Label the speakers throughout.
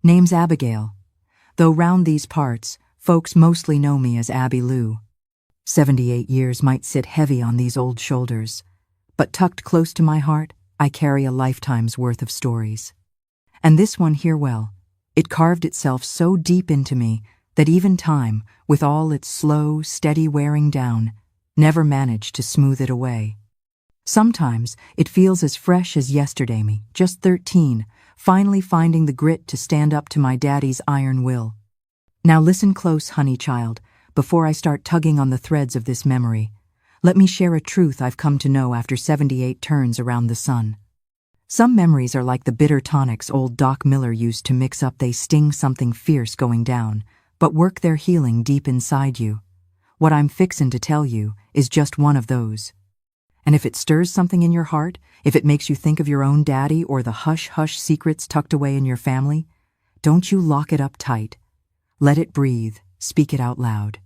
Speaker 1: Name's Abigail, though round these parts, folks mostly know me as Abby Lou. 78 years might sit heavy on these old shoulders, but tucked close to my heart, I carry a lifetime's worth of stories. And this one here, well, it carved itself so deep into me that even time, with all its slow, steady wearing down, never managed to smooth it away. Sometimes it feels as fresh as yesterday me, just 13, finally finding the grit to stand up to my daddy's iron will. Now listen close, honey child, before I start tugging on the threads of this memory. Let me share a truth I've come to know after 78 turns around the sun. Some memories are like the bitter tonics old Doc Miller used to mix up. They sting something fierce going down, but work their healing deep inside you. What I'm fixin' to tell you is just one of those. And if it stirs something in your heart, if it makes you think of your own daddy or the hush-hush secrets tucked away in your family, don't you lock it up tight. Let it breathe, speak it out loud.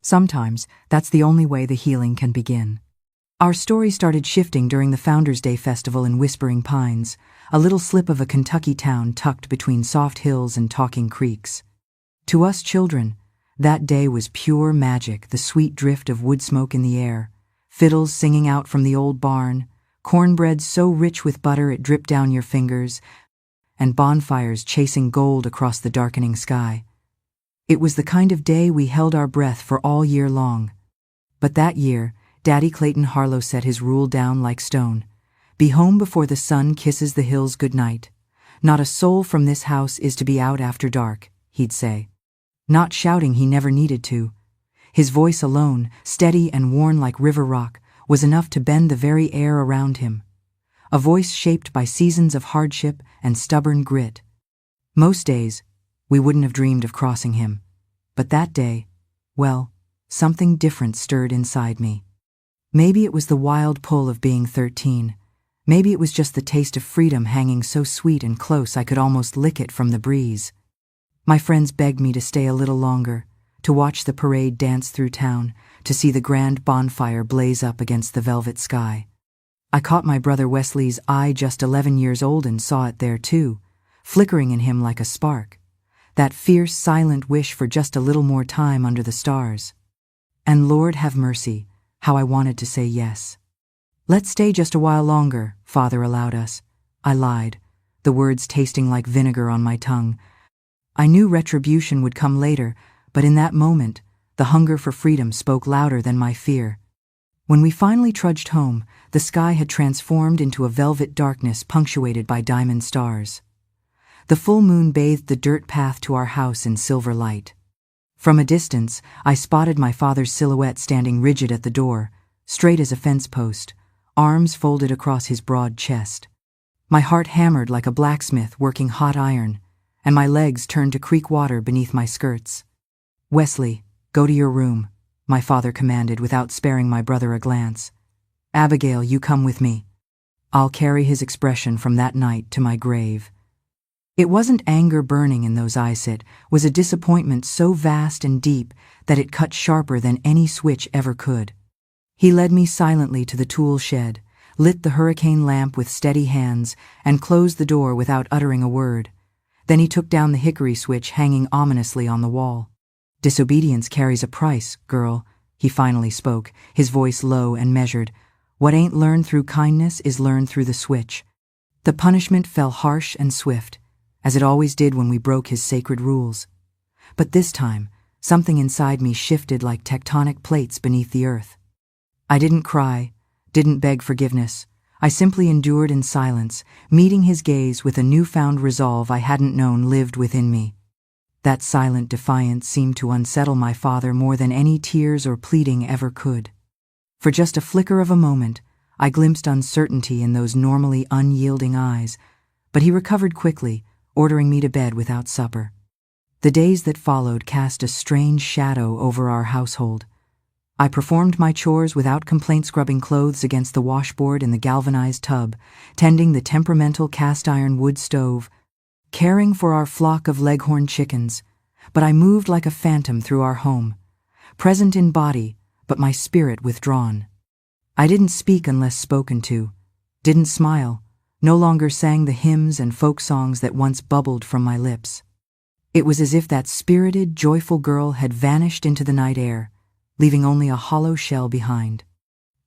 Speaker 1: Sometimes, that's the only way the healing can begin. Our story started shifting during the Founders' Day festival in Whispering Pines, a little slip of a Kentucky town tucked between soft hills and talking creeks. To us children, that day was pure magic, the sweet drift of wood smoke in the air, fiddles singing out from the old barn, cornbread so rich with butter it dripped down your fingers, and bonfires chasing gold across the darkening sky. It was the kind of day we held our breath for all year long. But that year, Daddy Clayton Harlow set his rule down like stone. Be home before the sun kisses the hills goodnight. Not a soul from this house is to be out after dark, he'd say. Not shouting, he never needed to. His voice alone, steady and worn like river rock, was enough to bend the very air around him. A voice shaped by seasons of hardship and stubborn grit. Most days, we wouldn't have dreamed of crossing him. But that day, well, something different stirred inside me. Maybe it was the wild pull of being 13. Maybe it was just the taste of freedom hanging so sweet and close I could almost lick it from the breeze. My friends begged me to stay a little longer, to watch the parade dance through town, to see the grand bonfire blaze up against the velvet sky. I caught my brother Wesley's eye, just 11 years old, and saw it there too, flickering in him like a spark. That fierce, silent wish for just a little more time under the stars. And Lord have mercy, how I wanted to say yes. Let's stay just a while longer, Father allowed us. I lied, the words tasting like vinegar on my tongue. I knew retribution would come later, but in that moment, the hunger for freedom spoke louder than my fear. When we finally trudged home, the sky had transformed into a velvet darkness punctuated by diamond stars. The full moon bathed the dirt path to our house in silver light. From a distance, I spotted my father's silhouette standing rigid at the door, straight as a fence post, arms folded across his broad chest. My heart hammered like a blacksmith working hot iron, and my legs turned to creek water beneath my skirts. "Wesley, go to your room," my father commanded without sparing my brother a glance. "Abigail, you come with me." I'll carry his expression from that night to my grave. It wasn't anger burning in those eyes, it was a disappointment so vast and deep that it cut sharper than any switch ever could. He led me silently to the tool shed, lit the hurricane lamp with steady hands, and closed the door without uttering a word. Then he took down the hickory switch hanging ominously on the wall. "Disobedience carries a price, girl," he finally spoke, his voice low and measured. "What ain't learned through kindness is learned through the switch." The punishment fell harsh and swift, as it always did when we broke his sacred rules. But this time, something inside me shifted like tectonic plates beneath the earth. I didn't cry, didn't beg forgiveness. I simply endured in silence, meeting his gaze with a newfound resolve I hadn't known lived within me. That silent defiance seemed to unsettle my father more than any tears or pleading ever could. For just a flicker of a moment, I glimpsed uncertainty in those normally unyielding eyes, but he recovered quickly, ordering me to bed without supper. The days that followed cast a strange shadow over our household. I performed my chores without complaint, scrubbing clothes against the washboard in the galvanized tub, tending the temperamental cast-iron wood stove, caring for our flock of leghorn chickens, but I moved like a phantom through our home, present in body, but my spirit withdrawn. I didn't speak unless spoken to, didn't smile, no longer sang the hymns and folk songs that once bubbled from my lips. It was as if that spirited, joyful girl had vanished into the night air, leaving only a hollow shell behind.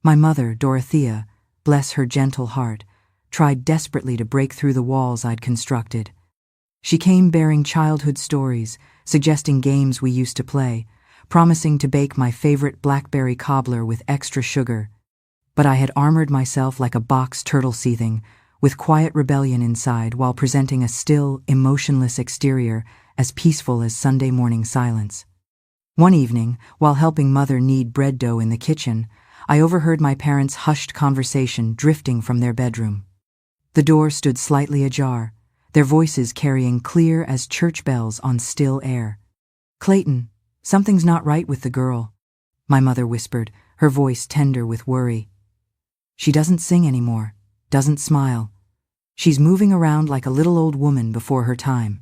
Speaker 1: My mother, Dorothea, bless her gentle heart, tried desperately to break through the walls I'd constructed. She came bearing childhood stories, suggesting games we used to play, promising to bake my favorite blackberry cobbler with extra sugar. But I had armored myself like a box turtle seething, with quiet rebellion inside while presenting a still, emotionless exterior as peaceful as Sunday morning silence. One evening, while helping Mother knead bread dough in the kitchen, I overheard my parents' hushed conversation drifting from their bedroom. The door stood slightly ajar, their voices carrying clear as church bells on still air. "Clayton, something's not right with the girl," my mother whispered, her voice tender with worry. "She doesn't sing anymore, doesn't smile. She's moving around like a little old woman before her time."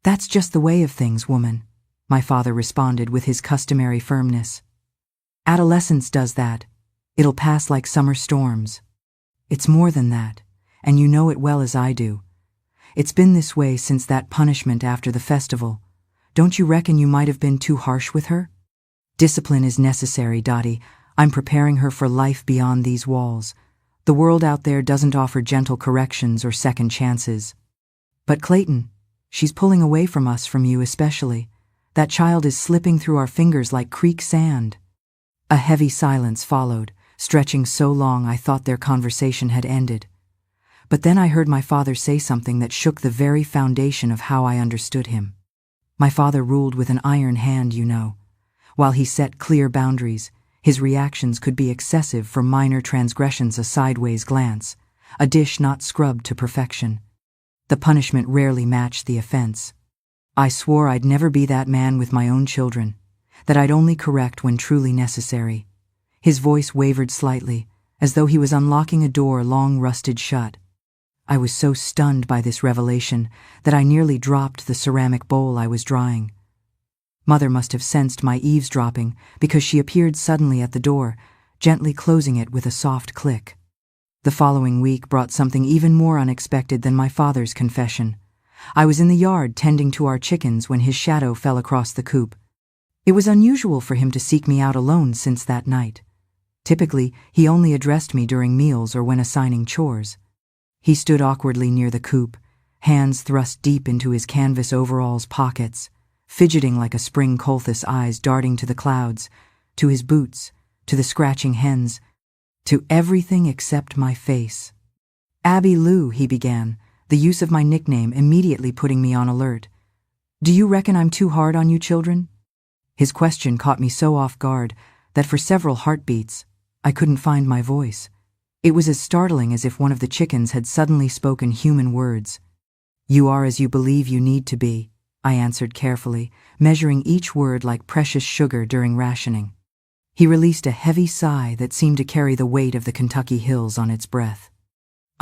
Speaker 1: "That's just the way of things, woman," my father responded with his customary firmness. "Adolescence does that. It'll pass like summer storms." "It's more than that, and you know it well as I do. It's been this way since that punishment after the festival. Don't you reckon you might have been too harsh with her?" "Discipline is necessary, Dottie. I'm preparing her for life beyond these walls. The world out there doesn't offer gentle corrections or second chances." "But Clayton, she's pulling away from us, from you especially. That child is slipping through our fingers like creek sand." A heavy silence followed, stretching so long I thought their conversation had ended. But then I heard my father say something that shook the very foundation of how I understood him. My father ruled with an iron hand, you know. While he set clear boundaries, his reactions could be excessive for minor transgressions: a sideways glance, a dish not scrubbed to perfection. The punishment rarely matched the offense. I swore I'd never be that man with my own children, that I'd only correct when truly necessary. His voice wavered slightly, as though he was unlocking a door long rusted shut. I was so stunned by this revelation that I nearly dropped the ceramic bowl I was drying. Mother must have sensed my eavesdropping, because she appeared suddenly at the door, gently closing it with a soft click. The following week brought something even more unexpected than my father's confession. I was in the yard tending to our chickens when his shadow fell across the coop. It was unusual for him to seek me out alone since that night. Typically, he only addressed me during meals or when assigning chores. He stood awkwardly near the coop, hands thrust deep into his canvas overalls pockets, fidgeting like a spring colthus, eyes darting to the clouds, to his boots, to the scratching hens, to everything except my face. "Abby Lou," he began, the use of my nickname immediately putting me on alert. "Do you reckon I'm too hard on you children?" His question caught me so off guard that for several heartbeats, I couldn't find my voice. It was as startling as if one of the chickens had suddenly spoken human words. "You are as you believe you need to be," I answered carefully, measuring each word like precious sugar during rationing. He released a heavy sigh that seemed to carry the weight of the Kentucky hills on its breath.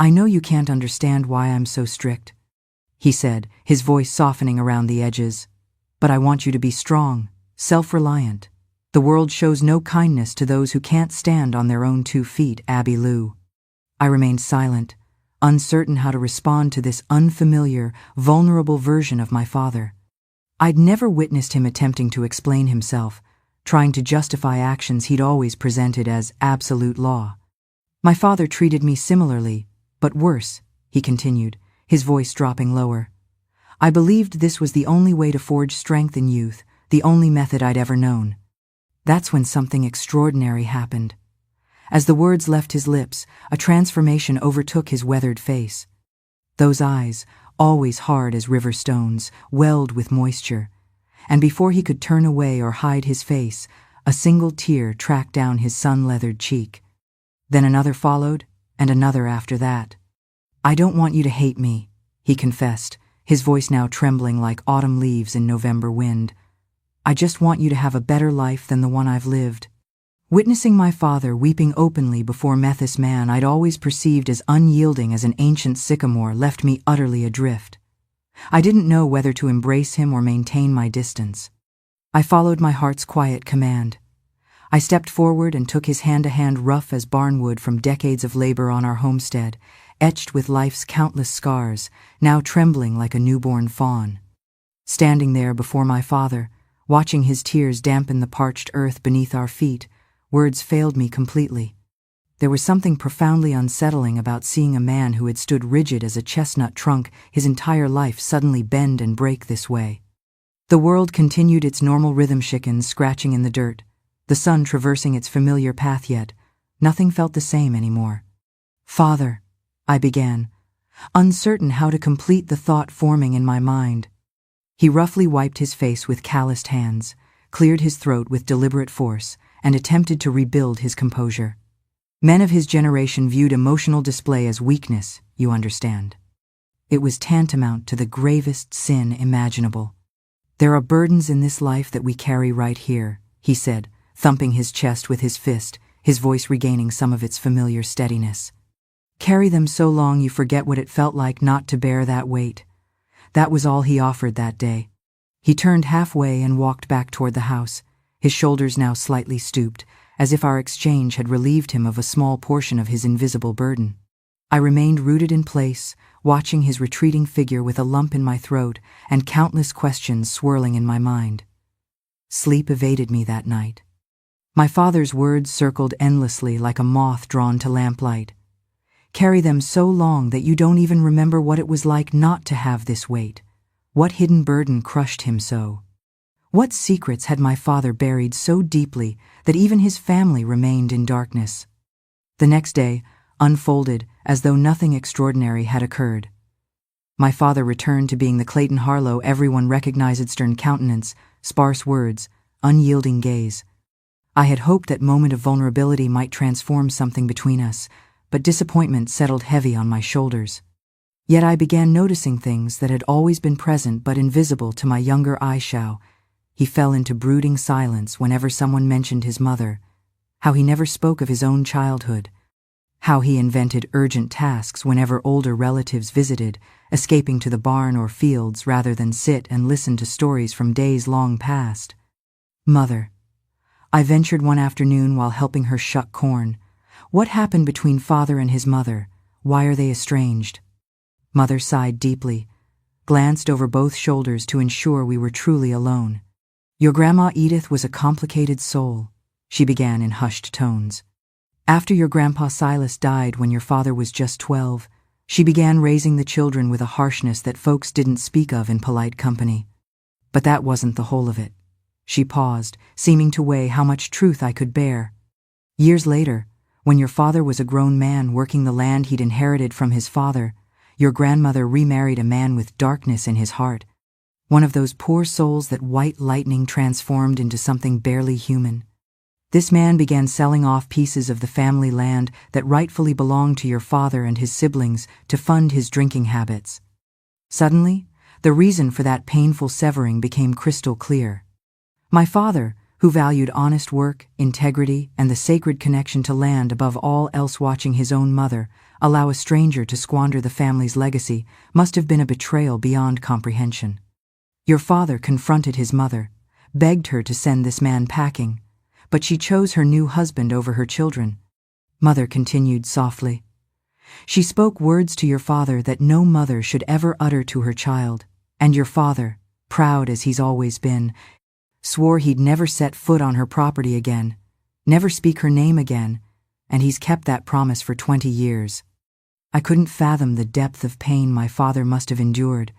Speaker 1: "I know you can't understand why I'm so strict," he said, his voice softening around the edges. "But I want you to be strong, self-reliant. The world shows no kindness to those who can't stand on their own 2 feet, Abby Lou." I remained silent, uncertain how to respond to this unfamiliar, vulnerable version of my father. I'd never witnessed him attempting to explain himself, trying to justify actions he'd always presented as absolute law. "My father treated me similarly, but worse," he continued, his voice dropping lower. "I believed this was the only way to forge strength in youth, the only method I'd ever known." That's when something extraordinary happened. As the words left his lips, a transformation overtook his weathered face. Those eyes, always hard as river stones, welled with moisture, and before he could turn away or hide his face, a single tear tracked down his sun-leathered cheek. Then another followed, and another after that. "I don't want you to hate me," he confessed, his voice now trembling like autumn leaves in November wind. "I just want you to have a better life than the one I've lived." Witnessing my father weeping openly before Methis man I'd always perceived as unyielding as an ancient sycamore left me utterly adrift. I didn't know whether to embrace him or maintain my distance. I followed my heart's quiet command. I stepped forward and took his hand-to-hand rough as barnwood from decades of labor on our homestead, etched with life's countless scars, now trembling like a newborn fawn. Standing there before my father, watching his tears dampen the parched earth beneath our feet, words failed me completely. There was something profoundly unsettling about seeing a man who had stood rigid as a chestnut trunk his entire life suddenly bend and break this way. The world continued its normal rhythm, chickens scratching in the dirt, the sun traversing its familiar path, yet nothing felt the same anymore. "Father," I began, uncertain how to complete the thought forming in my mind. He roughly wiped his face with calloused hands, cleared his throat with deliberate force, and attempted to rebuild his composure. Men of his generation viewed emotional display as weakness, you understand. It was tantamount to the gravest sin imaginable. "There are burdens in this life that we carry right here," he said, thumping his chest with his fist, his voice regaining some of its familiar steadiness. "Carry them so long you forget what it felt like not to bear that weight." That was all he offered that day. He turned halfway and walked back toward the house, his shoulders now slightly stooped, as if our exchange had relieved him of a small portion of his invisible burden. I remained rooted in place, watching his retreating figure with a lump in my throat and countless questions swirling in my mind. Sleep evaded me that night. My father's words circled endlessly like a moth drawn to lamplight. "Carry them so long that you don't even remember what it was like not to have this weight. What hidden burden crushed him so? What secrets had my father buried so deeply that even his family remained in darkness?" The next day unfolded as though nothing extraordinary had occurred. My father returned to being the Clayton Harlow everyone recognized: stern countenance, sparse words, unyielding gaze. I had hoped that moment of vulnerability might transform something between us, but disappointment settled heavy on my shoulders. Yet I began noticing things that had always been present but invisible to my younger Aishao. He fell into brooding silence whenever someone mentioned his mother, how he never spoke of his own childhood, how he invented urgent tasks whenever older relatives visited, escaping to the barn or fields rather than sit and listen to stories from days long past. "Mother," I ventured one afternoon while helping her shuck corn. "What happened between father and his mother? Why are they estranged?" Mother sighed deeply, glanced over both shoulders to ensure we were truly alone. "Your grandma Edith was a complicated soul," she began in hushed tones. "After your grandpa Silas died when your father was just 12, she began raising the children with a harshness that folks didn't speak of in polite company. But that wasn't the whole of it." She paused, seeming to weigh how much truth I could bear. "Years later, when your father was a grown man working the land he'd inherited from his father, your grandmother remarried a man with darkness in his heart. One of those poor souls that white lightning transformed into something barely human. This man began selling off pieces of the family land that rightfully belonged to your father and his siblings to fund his drinking habits. Suddenly, the reason for that painful severing became crystal clear. My father, who valued honest work, integrity, and the sacred connection to land above all else, watching his own mother allow a stranger to squander the family's legacy must have been a betrayal beyond comprehension. Your father confronted his mother, begged her to send this man packing, but she chose her new husband over her children." Mother continued softly. "She spoke words to your father that no mother should ever utter to her child, and your father, proud as he's always been, swore he'd never set foot on her property again, never speak her name again, and he's kept that promise for 20 years. I couldn't fathom the depth of pain my father must have endured,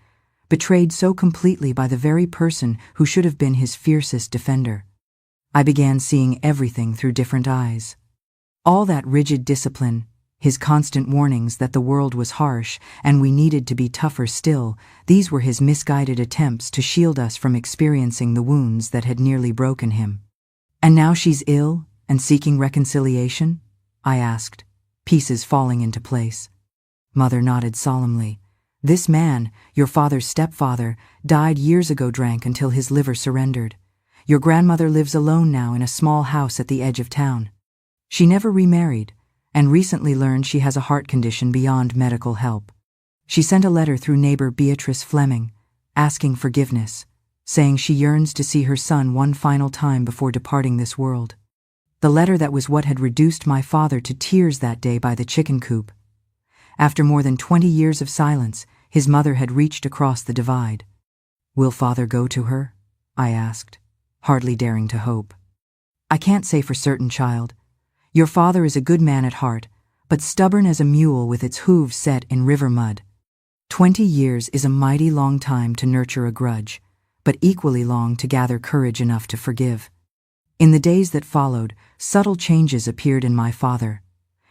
Speaker 1: betrayed so completely by the very person who should have been his fiercest defender. I began seeing everything through different eyes. All that rigid discipline, his constant warnings that the world was harsh and we needed to be tougher still, these were his misguided attempts to shield us from experiencing the wounds that had nearly broken him. "And now she's ill and seeking reconciliation?" I asked, pieces falling into place. Mother nodded solemnly. "This man, your father's stepfather, died years ago, drank until his liver surrendered. Your grandmother lives alone now in a small house at the edge of town. She never remarried, and recently learned she has a heart condition beyond medical help. She sent a letter through neighbor Beatrice Fleming, asking forgiveness, saying she yearns to see her son one final time before departing this world. The letter that was what had reduced my father to tears that day by the chicken coop. After more than 20 years of silence, his mother had reached across the divide. Will father go to her? I asked, hardly daring to hope. I can't say for certain, child. Your father is a good man at heart, but stubborn as a mule with its hooves set in river mud. 20 years is a mighty long time to nurture a grudge, but equally long to gather courage enough to forgive. In the days that followed, subtle changes appeared in my father.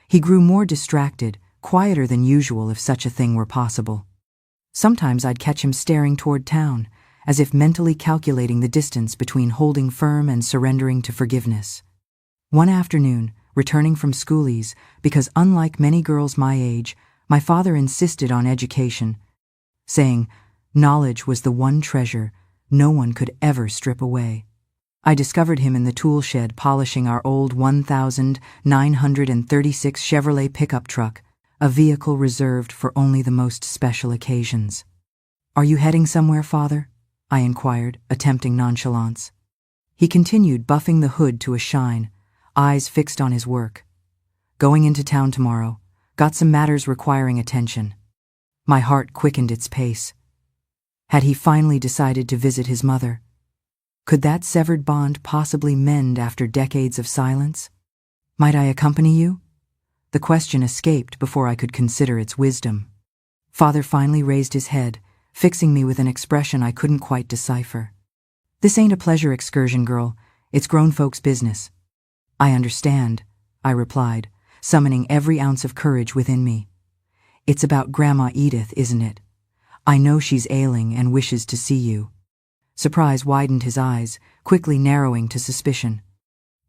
Speaker 1: He grew more distracted, quieter than usual if such a thing were possible. Sometimes I'd catch him staring toward town, as if mentally calculating the distance between holding firm and surrendering to forgiveness. One afternoon, returning from schoolies, because unlike many girls my age, my father insisted on education, saying knowledge was the one treasure no one could ever strip away. I discovered him in the tool shed polishing our old 1936 Chevrolet pickup truck, a vehicle reserved for only the most special occasions. "Are you heading somewhere, Father?" I inquired, attempting nonchalance. He continued buffing the hood to a shine, eyes fixed on his work. "Going into town tomorrow. Got some matters requiring attention." My heart quickened its pace. Had he finally decided to visit his mother? Could that severed bond possibly mend after decades of silence? "Might I accompany you?" The question escaped before I could consider its wisdom. Father finally raised his head, fixing me with an expression I couldn't quite decipher. "This ain't a pleasure excursion, girl. It's grown folks' business." "I understand," I replied, summoning every ounce of courage within me. "It's about Grandma Edith, isn't it? I know she's ailing and wishes to see you." Surprise widened his eyes, quickly narrowing to suspicion.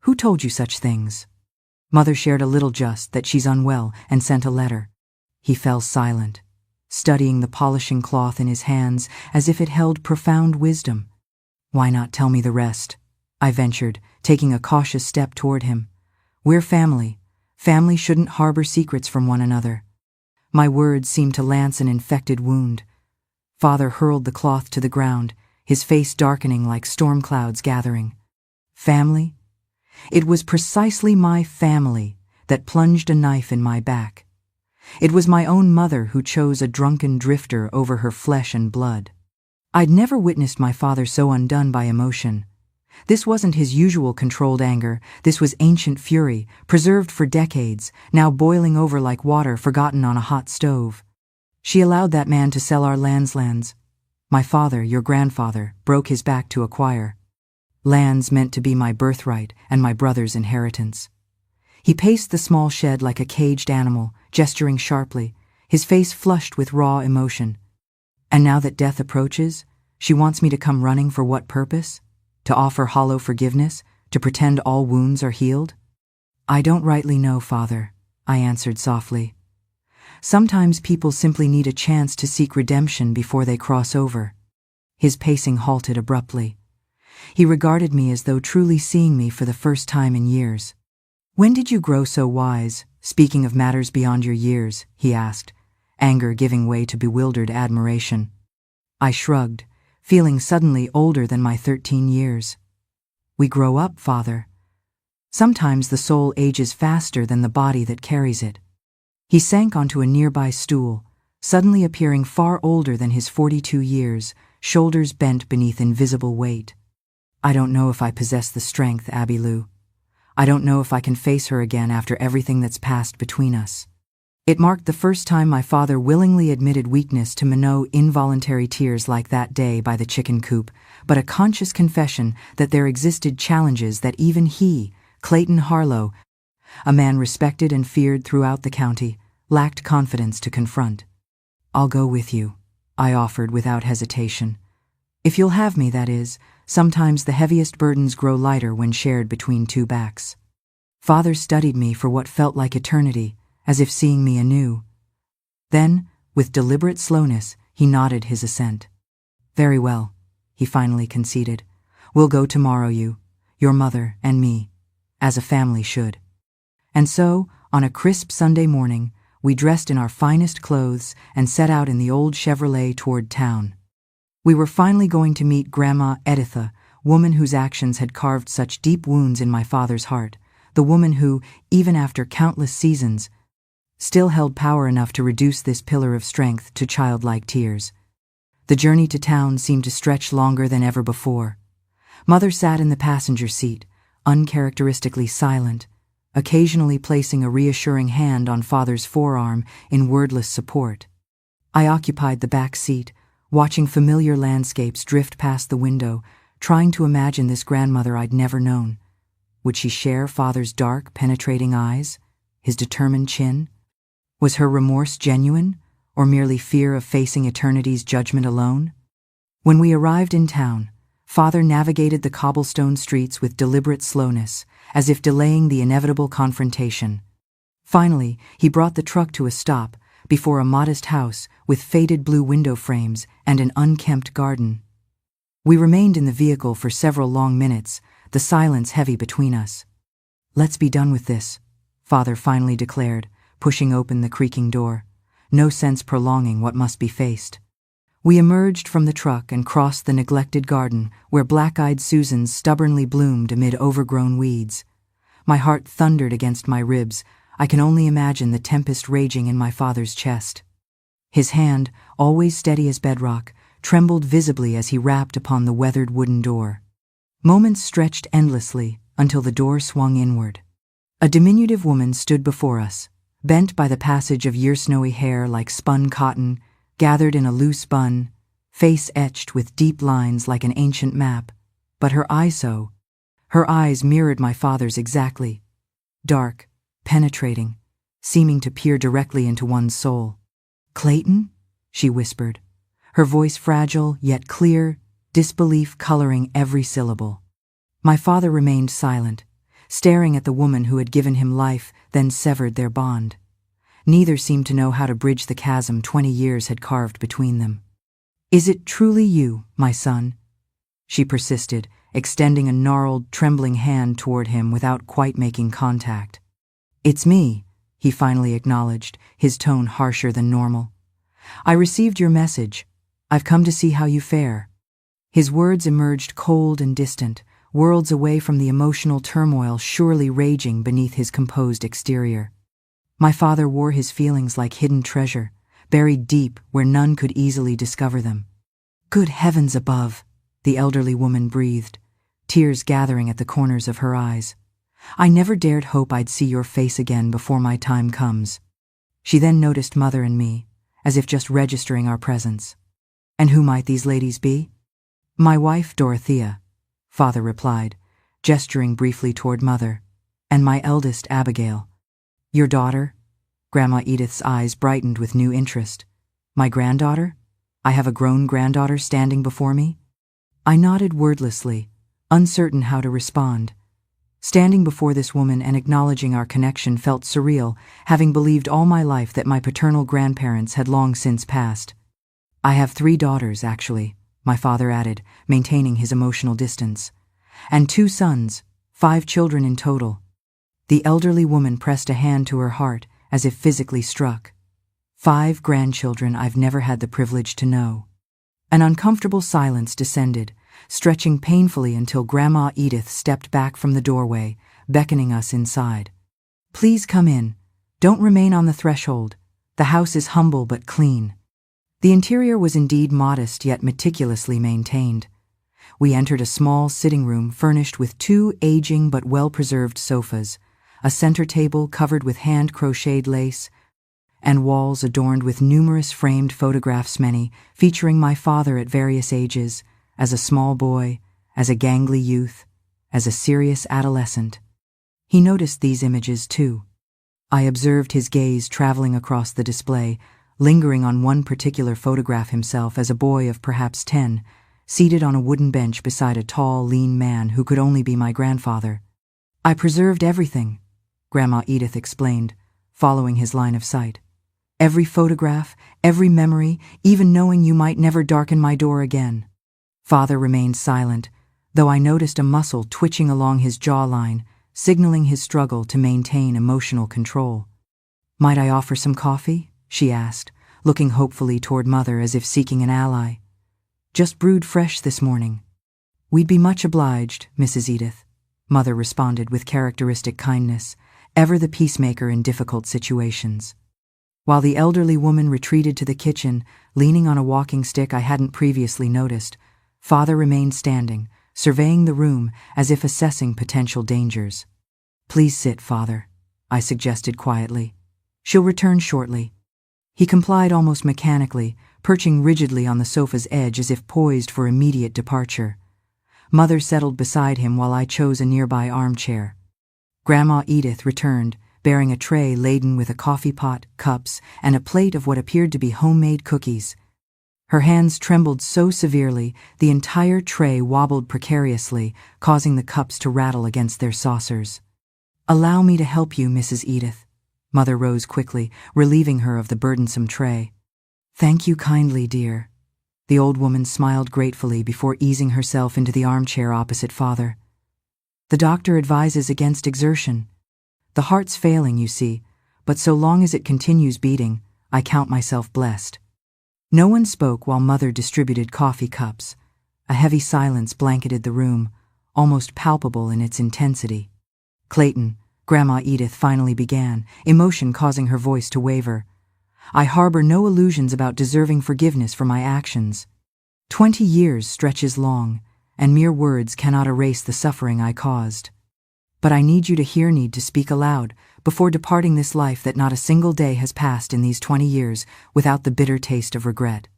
Speaker 1: "Who told you such things?" "Mother shared a little, just that she's unwell and sent a letter." He fell silent, studying the polishing cloth in his hands as if it held profound wisdom. "Why not tell me the rest?" I ventured, taking a cautious step toward him. "We're family. Family shouldn't harbor secrets from one another." My words seemed to lance an infected wound. Father hurled the cloth to the ground, his face darkening like storm clouds gathering. Family? It was precisely my family that plunged a knife in my back. It was my own mother who chose a drunken drifter over her flesh and blood. I'd never witnessed my father so undone by emotion. This wasn't his usual controlled anger, this was ancient fury, preserved for decades, now boiling over like water forgotten on a hot stove. "She allowed that man to sell our lands. My father, your grandfather, broke his back to acquire. Lands meant to be my birthright and my brother's inheritance." He paced the small shed like a caged animal, gesturing sharply, his face flushed with raw emotion. "And now that death approaches, she wants me to come running for what purpose? To offer hollow forgiveness? To pretend all wounds are healed?" "I don't rightly know, Father," I answered softly. "Sometimes people simply need a chance to seek redemption before they cross over." His pacing halted abruptly. He regarded me as though truly seeing me for the first time in years. "When did you grow so wise, speaking of matters beyond your years?" he asked, anger giving way to bewildered admiration. I shrugged, feeling suddenly older than my 13 years. "We grow up, Father. Sometimes the soul ages faster than the body that carries it." He sank onto a nearby stool, suddenly appearing far older than his 42 years, shoulders bent beneath invisible weight. "I don't know if I possess the strength, Abby Lou. I don't know if I can face her again after everything that's passed between us." It marked the first time my father willingly admitted weakness to minnow involuntary tears like that day by the chicken coop, but a conscious confession that there existed challenges that even he, Clayton Harlow, a man respected and feared throughout the county, lacked confidence to confront. "I'll go with you," I offered without hesitation. "If you'll have me, that is. Sometimes the heaviest burdens grow lighter when shared between two backs." Father studied me for what felt like eternity, as if seeing me anew. Then, with deliberate slowness, he nodded his assent. "Very well," he finally conceded. "We'll go tomorrow, your mother, and me, as a family should." And so, on a crisp Sunday morning, we dressed in our finest clothes and set out in the old Chevrolet toward town. We were finally going to meet Grandma Editha, woman whose actions had carved such deep wounds in my father's heart, the woman who, even after countless seasons, still held power enough to reduce this pillar of strength to childlike tears. The journey to town seemed to stretch longer than ever before. Mother sat in the passenger seat, uncharacteristically silent, occasionally placing a reassuring hand on Father's forearm in wordless support. I occupied the back seat, watching familiar landscapes drift past the window, trying to imagine this grandmother I'd never known. Would she share Father's dark, penetrating eyes, his determined chin? Was her remorse genuine, or merely fear of facing eternity's judgment alone? When we arrived in town, Father navigated the cobblestone streets with deliberate slowness, as if delaying the inevitable confrontation. Finally, he brought the truck to a stop before a modest house with faded blue window frames and an unkempt garden. We remained in the vehicle for several long minutes, the silence heavy between us. "Let's be done with this," Father finally declared, pushing open the creaking door. No sense prolonging what must be faced. We emerged from the truck and crossed the neglected garden where black-eyed Susans stubbornly bloomed amid overgrown weeds. My heart thundered against my ribs. I can only imagine the tempest raging in my father's chest. His hand, always steady as bedrock, trembled visibly as he rapped upon the weathered wooden door. Moments stretched endlessly until the door swung inward. A diminutive woman stood before us, bent by the passage of year-snowy hair like spun cotton, gathered in a loose bun, face etched with deep lines like an ancient map, but her eyes mirrored my father's exactly. Dark, penetrating, seeming to peer directly into one's soul. "Clayton?" she whispered, her voice fragile yet clear, disbelief coloring every syllable. My father remained silent, staring at the woman who had given him life, then severed their bond. Neither seemed to know how to bridge the chasm 20 years had carved between them. "Is it truly you, my son?" she persisted, extending a gnarled, trembling hand toward him without quite making contact. "It's me," he finally acknowledged, his tone harsher than normal. "I received your message. I've come to see how you fare." His words emerged cold and distant, worlds away from the emotional turmoil surely raging beneath his composed exterior. My father wore his feelings like hidden treasure, buried deep where none could easily discover them. "Good heavens above," the elderly woman breathed, tears gathering at the corners of her eyes. "I never dared hope I'd see your face again before my time comes." She then noticed Mother and me, as if just registering our presence. "And who might these ladies be?" "My wife, Dorothea," Father replied, gesturing briefly toward Mother, "and my eldest, Abigail." "Your daughter?" Grandma Edith's eyes brightened with new interest. "My granddaughter? I have a grown granddaughter standing before me?" I nodded wordlessly, uncertain how to respond. Standing before this woman and acknowledging our connection felt surreal, having believed all my life that my paternal grandparents had long since passed. "I have 3 daughters, actually," my father added, maintaining his emotional distance. "And 2 sons, 5 children in total." The elderly woman pressed a hand to her heart, as if physically struck. 5 grandchildren I've never had the privilege to know. An uncomfortable silence descended, stretching painfully until Grandma Edith stepped back from the doorway, beckoning us inside. "Please come in. Don't remain on the threshold. The house is humble but clean." The interior was indeed modest yet meticulously maintained. We entered a small sitting room furnished with 2 aging but well-preserved sofas, a center table covered with hand-crocheted lace, and walls adorned with numerous framed photographs, many featuring my father at various ages, as a small boy, as a gangly youth, as a serious adolescent. He noticed these images too. I observed his gaze traveling across the display, lingering on one particular photograph, himself as a boy of perhaps 10, seated on a wooden bench beside a tall, lean man who could only be my grandfather. "I preserved everything," Grandma Edith explained, following his line of sight. "Every photograph, every memory, even knowing you might never darken my door again." Father remained silent, though I noticed a muscle twitching along his jawline, signaling his struggle to maintain emotional control. "Might I offer some coffee?" she asked, looking hopefully toward Mother as if seeking an ally. "Just brewed fresh this morning." "We'd be much obliged, Mrs. Edith," Mother responded with characteristic kindness, ever the peacemaker in difficult situations. While the elderly woman retreated to the kitchen, leaning on a walking stick I hadn't previously noticed, Father remained standing, surveying the room as if assessing potential dangers. "Please sit, Father," I suggested quietly. "She'll return shortly." He complied almost mechanically, perching rigidly on the sofa's edge as if poised for immediate departure. Mother settled beside him while I chose a nearby armchair. Grandma Edith returned, bearing a tray laden with a coffee pot, cups, and a plate of what appeared to be homemade cookies. Her hands trembled so severely, the entire tray wobbled precariously, causing the cups to rattle against their saucers. "Allow me to help you, Mrs. Edith." Mother rose quickly, relieving her of the burdensome tray. "Thank you kindly, dear." The old woman smiled gratefully before easing herself into the armchair opposite Father. "The doctor advises against exertion. The heart's failing, you see, but so long as it continues beating, I count myself blessed." No one spoke while Mother distributed coffee cups. A heavy silence blanketed the room, almost palpable in its intensity. "Clayton," Grandma Edith finally began, emotion causing her voice to waver, "I harbor no illusions about deserving forgiveness for my actions. 20 years stretches long, and mere words cannot erase the suffering I caused. But I need you to hear me to speak aloud before departing this life that not a single day has passed in these 20 years without the bitter taste of regret."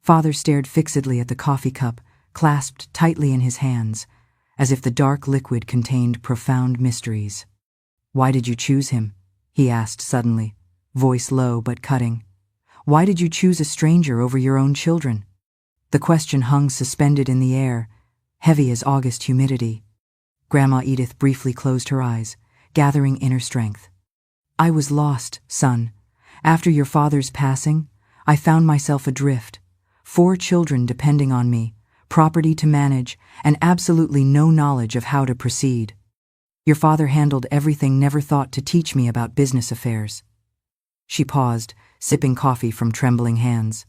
Speaker 1: Father stared fixedly at the coffee cup, clasped tightly in his hands, as if the dark liquid contained profound mysteries. "Why did you choose him?" he asked suddenly, voice low but cutting. "Why did you choose a stranger over your own children?" The question hung suspended in the air, heavy as August humidity. Grandma Edith briefly closed her eyes, gathering inner strength. "I was lost, son. After your father's passing, I found myself adrift. 4 children depending on me, property to manage, and absolutely no knowledge of how to proceed. Your father handled everything, never thought to teach me about business affairs." She paused, sipping coffee from trembling hands.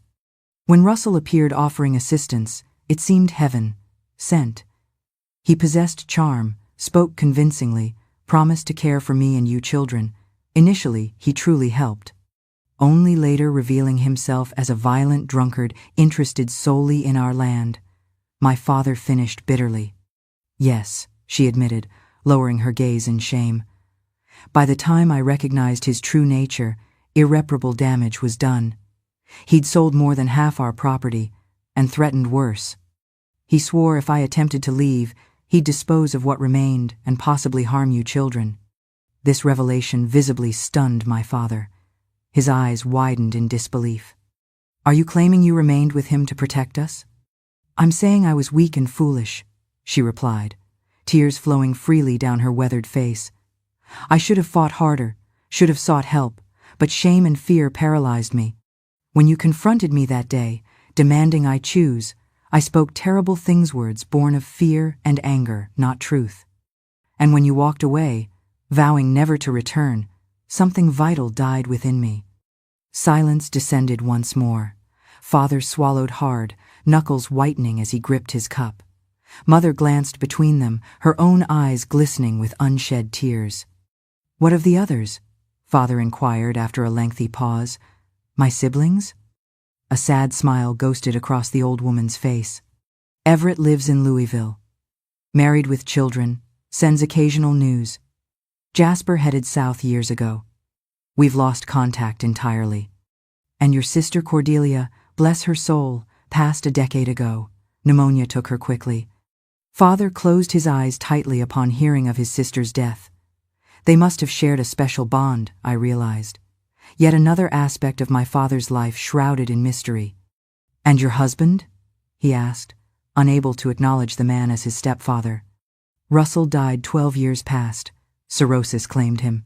Speaker 1: When Russell appeared offering assistance, it seemed heaven sent. He possessed charm, spoke convincingly, promised to care for me and you children. Initially, he truly helped. Only later revealing himself as a violent drunkard interested solely in our land. My father finished bitterly. "Yes," she admitted, lowering her gaze in shame. "By the time I recognized his true nature, irreparable damage was done. He'd sold more than half our property, and threatened worse. He swore if I attempted to leave, he'd dispose of what remained and possibly harm you children." This revelation visibly stunned my father. His eyes widened in disbelief. "Are you claiming you remained with him to protect us?" "I'm saying I was weak and foolish," she replied, tears flowing freely down her weathered face. "I should have fought harder, should have sought help, but shame and fear paralyzed me. When you confronted me that day, demanding I choose, I spoke terrible words born of fear and anger, not truth. And when you walked away, vowing never to return, something vital died within me." Silence descended once more. Father swallowed hard, knuckles whitening as he gripped his cup. Mother glanced between them, her own eyes glistening with unshed tears. "What of the others?" Father inquired after a lengthy pause. "My siblings?" A sad smile ghosted across the old woman's face. "Everett lives in Louisville. Married with children, sends occasional news. Jasper headed south years ago. We've lost contact entirely. And your sister Cordelia, bless her soul, passed a decade ago. Pneumonia took her quickly." Father closed his eyes tightly upon hearing of his sister's death. They must have shared a special bond, I realized. Yet another aspect of my father's life shrouded in mystery. "And your husband?" he asked, unable to acknowledge the man as his stepfather. "Russell died 12 years past. Cirrhosis claimed him.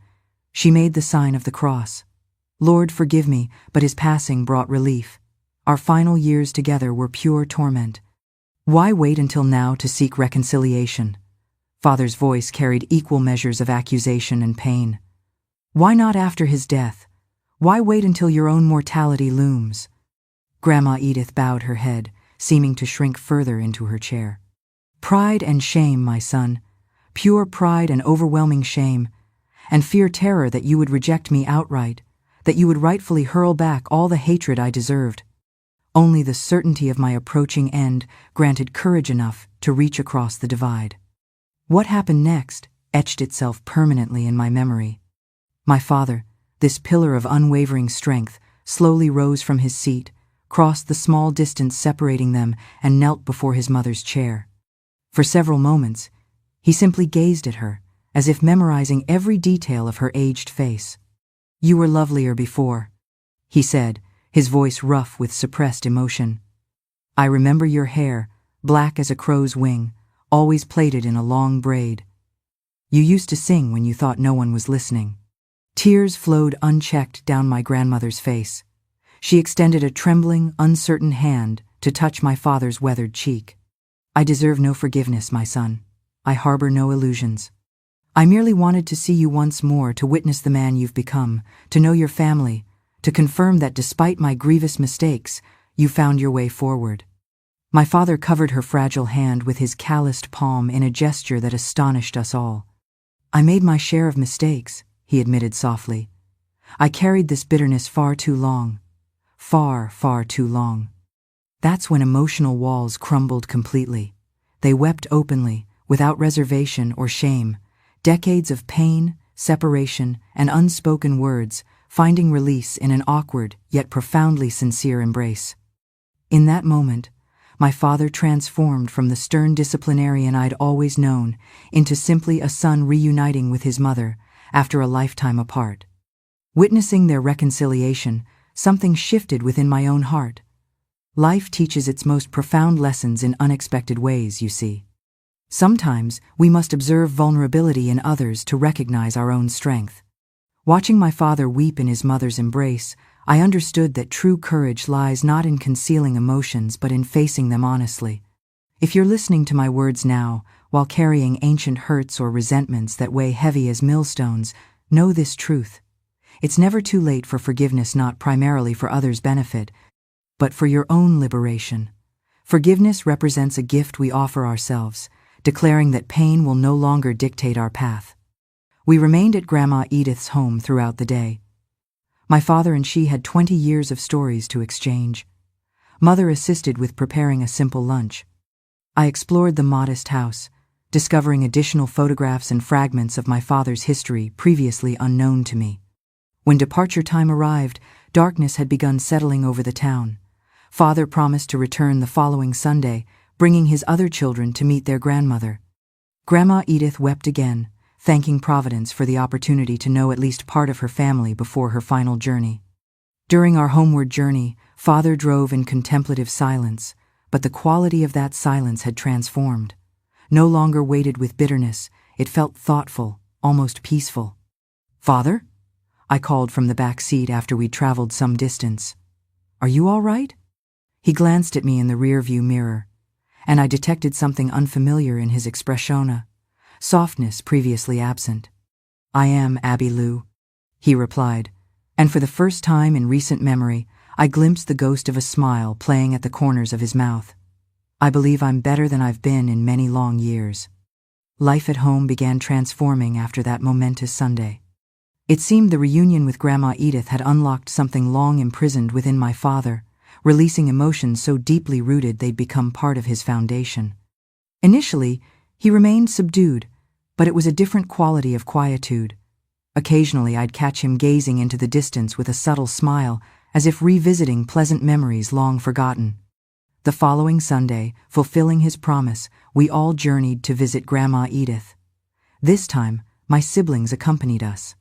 Speaker 1: She made the sign of the cross. Lord forgive me, but his passing brought relief. Our final years together were pure torment. Why wait until now to seek reconciliation?" Father's voice carried equal measures of accusation and pain. "Why not after his death? Why wait until your own mortality looms?" Grandma Edith bowed her head, seeming to shrink further into her chair. "Pride and shame, my son. Pure pride and overwhelming shame. And fear terror that you would reject me outright. that you would rightfully hurl back all the hatred I deserved. Only the certainty of my approaching end granted courage enough to reach across the divide. What happened next etched itself permanently in my memory. My father, this pillar of unwavering strength, slowly rose from his seat, crossed the small distance separating them, and knelt before his mother's chair. For several moments, he simply gazed at her, as if memorizing every detail of her aged face. "You were lovelier before," he said, his voice rough with suppressed emotion. "I remember your hair, black as a crow's wing, always plaited in a long braid. You used to sing when you thought no one was listening." Tears flowed unchecked down my grandmother's face. She extended a trembling, uncertain hand to touch my father's weathered cheek. "I deserve no forgiveness, my son. I harbor no illusions. I merely wanted to see you once more, to witness the man you've become, to know your family, to confirm that despite my grievous mistakes, you found your way forward." My father covered her fragile hand with his calloused palm in a gesture that astonished us all. "I made my share of mistakes," he admitted softly. "I carried this bitterness far too long. Far, far too long." That's when emotional walls crumbled completely. They wept openly, without reservation or shame. Decades of pain, separation, and unspoken words, finding release in an awkward yet profoundly sincere embrace. In that moment, my father transformed from the stern disciplinarian I'd always known into simply a son reuniting with his mother after a lifetime apart. Witnessing their reconciliation, something shifted within my own heart. Life teaches its most profound lessons in unexpected ways, you see. Sometimes we must observe vulnerability in others to recognize our own strength. Watching my father weep in his mother's embrace, I understood that true courage lies not in concealing emotions but in facing them honestly. If you're listening to my words now, while carrying ancient hurts or resentments that weigh heavy as millstones, know this truth. It's never too late for forgiveness, not primarily for others' benefit, but for your own liberation. Forgiveness represents a gift we offer ourselves, declaring that pain will no longer dictate our path. We remained at Grandma Edith's home throughout the day. My father and she had 20 years of stories to exchange. Mother assisted with preparing a simple lunch. I explored the modest house, discovering additional photographs and fragments of my father's history previously unknown to me. When departure time arrived, darkness had begun settling over the town. Father promised to return the following Sunday, bringing his other children to meet their grandmother. Grandma Edith wept again, thanking Providence for the opportunity to know at least part of her family before her final journey. During our homeward journey, Father drove in contemplative silence, but the quality of that silence had transformed. No longer weighted with bitterness, it felt thoughtful, almost peaceful. "Father?" I called from the back seat after we'd traveled some distance. "Are you all right?" He glanced at me in the rearview mirror, and I detected something unfamiliar in his expressiona, softness previously absent. "I am, Abby Lou," he replied, and for the first time in recent memory, I glimpsed the ghost of a smile playing at the corners of his mouth. "I believe I'm better than I've been in many long years." Life at home began transforming after that momentous Sunday. It seemed the reunion with Grandma Edith had unlocked something long imprisoned within my father, releasing emotions so deeply rooted they'd become part of his foundation. Initially, he remained subdued, but it was a different quality of quietude. Occasionally I'd catch him gazing into the distance with a subtle smile, as if revisiting pleasant memories long forgotten. The following Sunday, fulfilling his promise, we all journeyed to visit Grandma Edith. This time, my siblings accompanied us.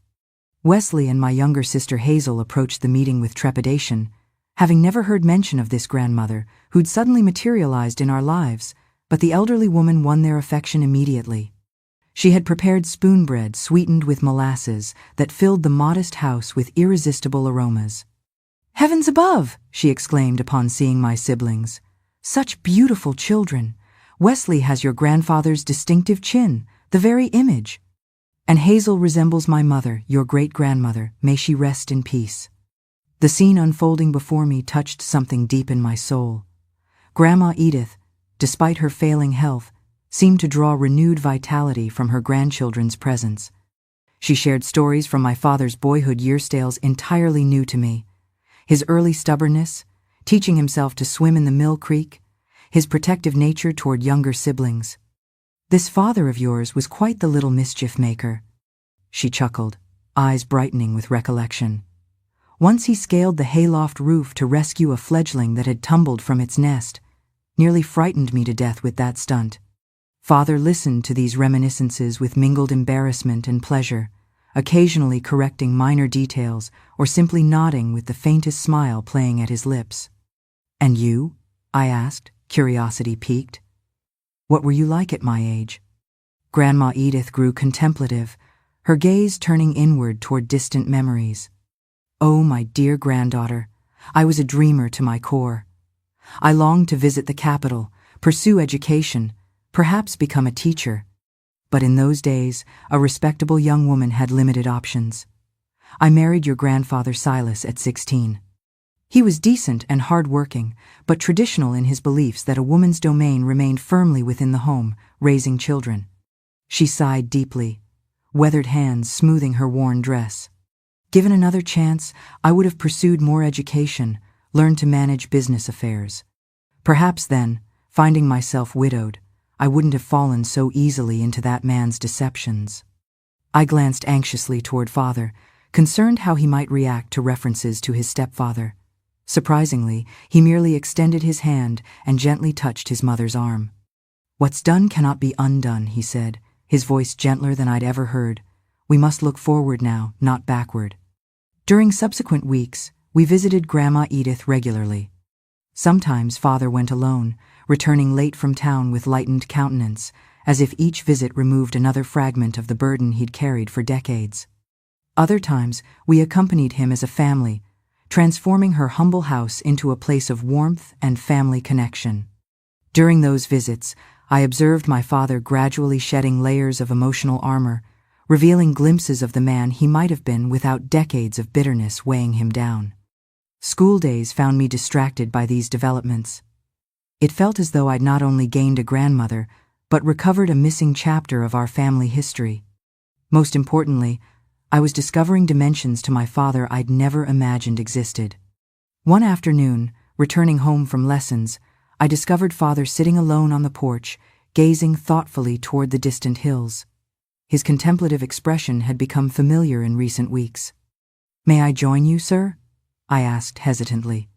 Speaker 1: Wesley and my younger sister Hazel approached the meeting with trepidation, having never heard mention of this grandmother who'd suddenly materialized in our lives, but the elderly woman won their affection immediately. She had prepared spoon bread sweetened with molasses that filled the modest house with irresistible aromas. "Heavens above!" she exclaimed upon seeing my siblings. "Such beautiful children! Wesley has your grandfather's distinctive chin, the very image. And Hazel resembles my mother, your great-grandmother, may she rest in peace." The scene unfolding before me touched something deep in my soul. Grandma Edith, despite her failing health, seemed to draw renewed vitality from her grandchildren's presence. She shared stories from my father's boyhood years, tales entirely new to me. His early stubbornness, teaching himself to swim in the mill creek, his protective nature toward younger siblings. This father of yours was quite the little mischief maker. She chuckled, eyes brightening with recollection. Once he scaled the hayloft roof to rescue a fledgling that had tumbled from its nest. Nearly frightened me to death with that stunt. Father listened to these reminiscences with mingled embarrassment and pleasure, occasionally correcting minor details or simply nodding with the faintest smile playing at his lips. "And you?" I asked, curiosity piqued. "What were you like at my age?" Grandma Edith grew contemplative, her gaze turning inward toward distant memories. "Oh, my dear granddaughter, I was a dreamer to my core. I longed to visit the capital, pursue education, perhaps become a teacher. But in those days, a respectable young woman had limited options. I married your grandfather Silas at 16. He was decent and hard-working, but traditional in his beliefs that a woman's domain remained firmly within the home, raising children." She sighed deeply, weathered hands smoothing her worn dress. "Given another chance, I would have pursued more education, learned to manage business affairs. Perhaps then, finding myself widowed, I wouldn't have fallen so easily into that man's deceptions." I glanced anxiously toward Father, concerned how he might react to references to his stepfather. Surprisingly, he merely extended his hand and gently touched his mother's arm. "What's done cannot be undone," he said, his voice gentler than I'd ever heard. "We must look forward now, not backward." During subsequent weeks, we visited Grandma Edith regularly. Sometimes Father went alone, returning late from town with lightened countenance, as if each visit removed another fragment of the burden he'd carried for decades. Other times, we accompanied him as a family, transforming her humble house into a place of warmth and family connection. During those visits, I observed my father gradually shedding layers of emotional armor, revealing glimpses of the man he might have been without decades of bitterness weighing him down. School days found me distracted by these developments. It felt as though I'd not only gained a grandmother, but recovered a missing chapter of our family history. Most importantly, I was discovering dimensions to my father I'd never imagined existed. One afternoon, returning home from lessons, I discovered Father sitting alone on the porch, gazing thoughtfully toward the distant hills. His contemplative expression had become familiar in recent weeks. "May I join you, sir?" I asked hesitantly.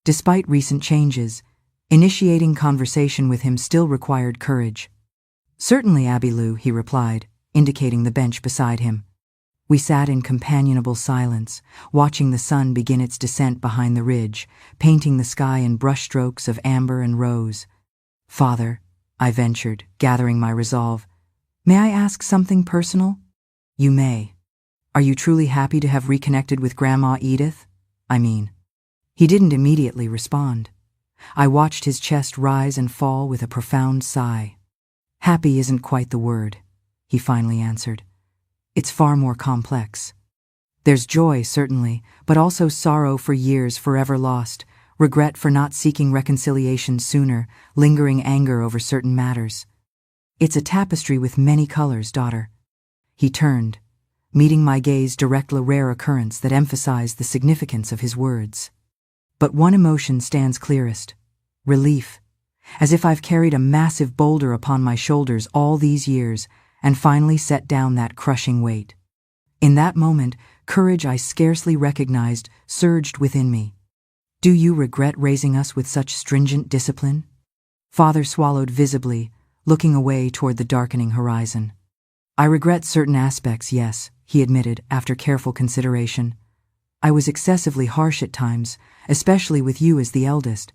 Speaker 1: Despite recent changes, initiating conversation with him still required courage. "Certainly, Abby Lou," he replied, indicating the bench beside him. We sat in companionable silence, watching the sun begin its descent behind the ridge, painting the sky in brushstrokes of amber and rose. "Father," I ventured, gathering my resolve, "may I ask something personal?" "You may. Are you truly happy to have reconnected with Grandma Edith? I mean." He didn't immediately respond. I watched his chest rise and fall with a profound sigh. "Happy isn't quite the word," he finally answered. "It's far more complex. There's joy, certainly, but also sorrow for years forever lost, regret for not seeking reconciliation sooner, lingering anger over certain matters. It's a tapestry with many colors, daughter." He turned, meeting my gaze, direct, a rare occurrence that emphasized the significance of his words. "But one emotion stands clearest: relief. As if I've carried a massive boulder upon my shoulders all these years and finally set down that crushing weight." In that moment, courage I scarcely recognized surged within me. "Do you regret raising us with such stringent discipline?" Father swallowed visibly, looking away toward the darkening horizon. "I regret certain aspects, yes," he admitted after careful consideration. "I was excessively harsh at times, especially with you as the eldest.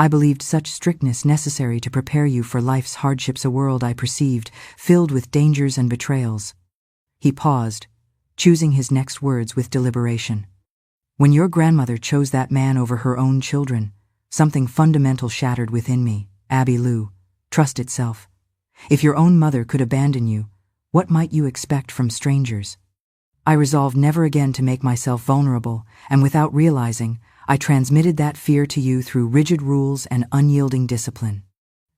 Speaker 1: I believed such strictness necessary to prepare you for life's hardships, a world I perceived filled with dangers and betrayals." He paused, choosing his next words with deliberation. "When your grandmother chose that man over her own children, something fundamental shattered within me, Abby Lou. Trust itself. If your own mother could abandon you, what might you expect from strangers? I resolved never again to make myself vulnerable, and without realizing, I transmitted that fear to you through rigid rules and unyielding discipline."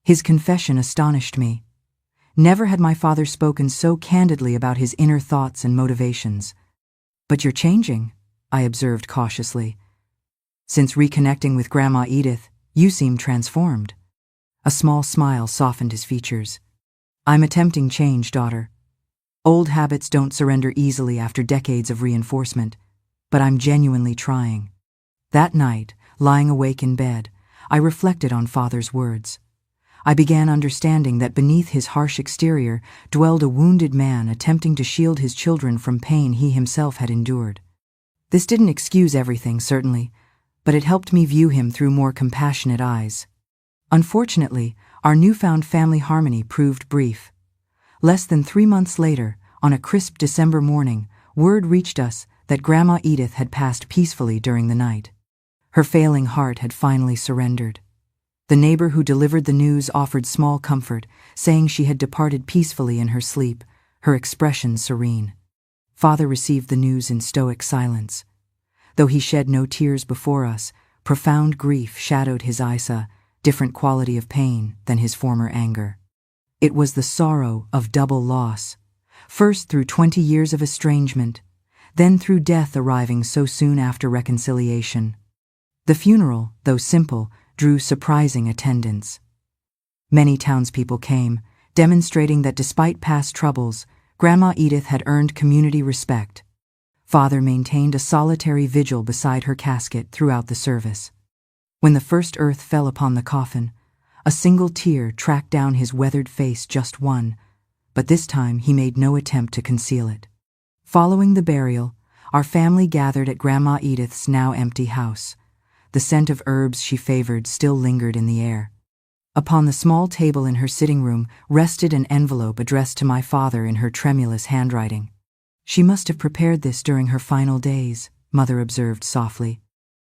Speaker 1: His confession astonished me. Never had my father spoken so candidly about his inner thoughts and motivations. "But you're changing," I observed cautiously. "Since reconnecting with Grandma Edith, you seem transformed." A small smile softened his features. "I'm attempting change, daughter. Old habits don't surrender easily after decades of reinforcement, but I'm genuinely trying." That night, lying awake in bed, I reflected on Father's words. I began understanding that beneath his harsh exterior dwelled a wounded man attempting to shield his children from pain he himself had endured. This didn't excuse everything, certainly, but it helped me view him through more compassionate eyes. Unfortunately, our newfound family harmony proved brief. Less than 3 months later, on a crisp December morning, word reached us that Grandma Edith had passed peacefully during the night. Her failing heart had finally surrendered. The neighbor who delivered the news offered small comfort, saying she had departed peacefully in her sleep, her expression serene. Father received the news in stoic silence. Though he shed no tears before us, profound grief shadowed his eyes, a different quality of pain than his former anger. It was the sorrow of double loss, first through 20 years of estrangement, then through death arriving so soon after reconciliation. The funeral, though simple, drew surprising attendance. Many townspeople came, demonstrating that despite past troubles, Grandma Edith had earned community respect. Father maintained a solitary vigil beside her casket throughout the service. When the first earth fell upon the coffin, a single tear tracked down his weathered face, just one, but this time he made no attempt to conceal it. Following the burial, our family gathered at Grandma Edith's now empty house. The scent of herbs she favored still lingered in the air. Upon the small table in her sitting room rested an envelope addressed to my father in her tremulous handwriting. "She must have prepared this during her final days," Mother observed softly.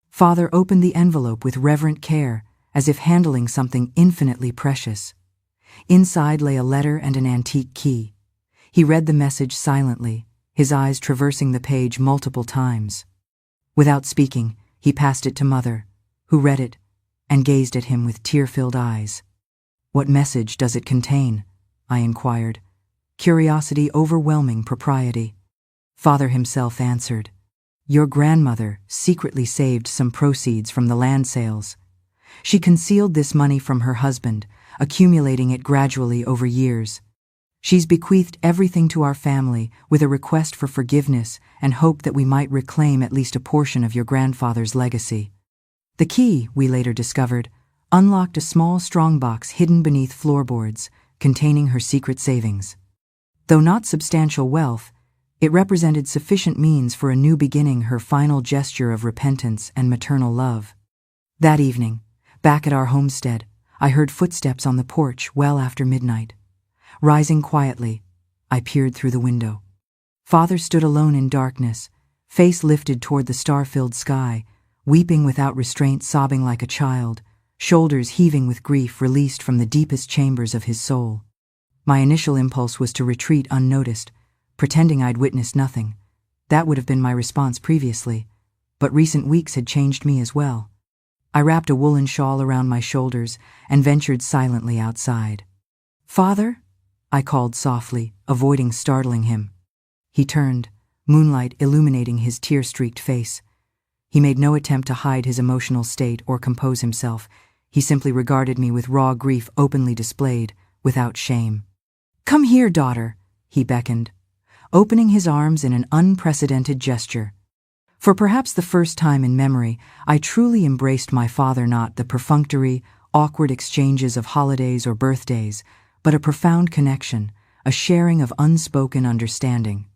Speaker 1: Father opened the envelope with reverent care, as if handling something infinitely precious. Inside lay a letter and an antique key. He read the message silently, his eyes traversing the page multiple times. Without speaking, he passed it to Mother, who read it and gazed at him with tear-filled eyes. "What message does it contain?" I inquired, curiosity overwhelming propriety. Father himself answered, "Your grandmother secretly saved some proceeds from the land sales. She concealed this money from her husband, accumulating it gradually over years. She's bequeathed everything to our family with a request for forgiveness and hope that we might reclaim at least a portion of your grandfather's legacy." The key, we later discovered, unlocked a small strongbox hidden beneath floorboards, containing her secret savings. Though not substantial wealth, it represented sufficient means for a new beginning, her final gesture of repentance and maternal love. That evening, back at our homestead, I heard footsteps on the porch well after midnight. Rising quietly, I peered through the window. Father stood alone in darkness, face lifted toward the star-filled sky, weeping without restraint, sobbing like a child, shoulders heaving with grief released from the deepest chambers of his soul. My initial impulse was to retreat unnoticed, pretending I'd witnessed nothing. That would have been my response previously, but recent weeks had changed me as well. I wrapped a woolen shawl around my shoulders and ventured silently outside. "Father?" I called softly, avoiding startling him. He turned, moonlight illuminating his tear-streaked face. He made no attempt to hide his emotional state or compose himself. He simply regarded me with raw grief openly displayed, without shame. "Come here, daughter," he beckoned, opening his arms in an unprecedented gesture. For perhaps the first time in memory, I truly embraced my father, not the perfunctory, awkward exchanges of holidays or birthdays, but a profound connection, a sharing of unspoken understanding.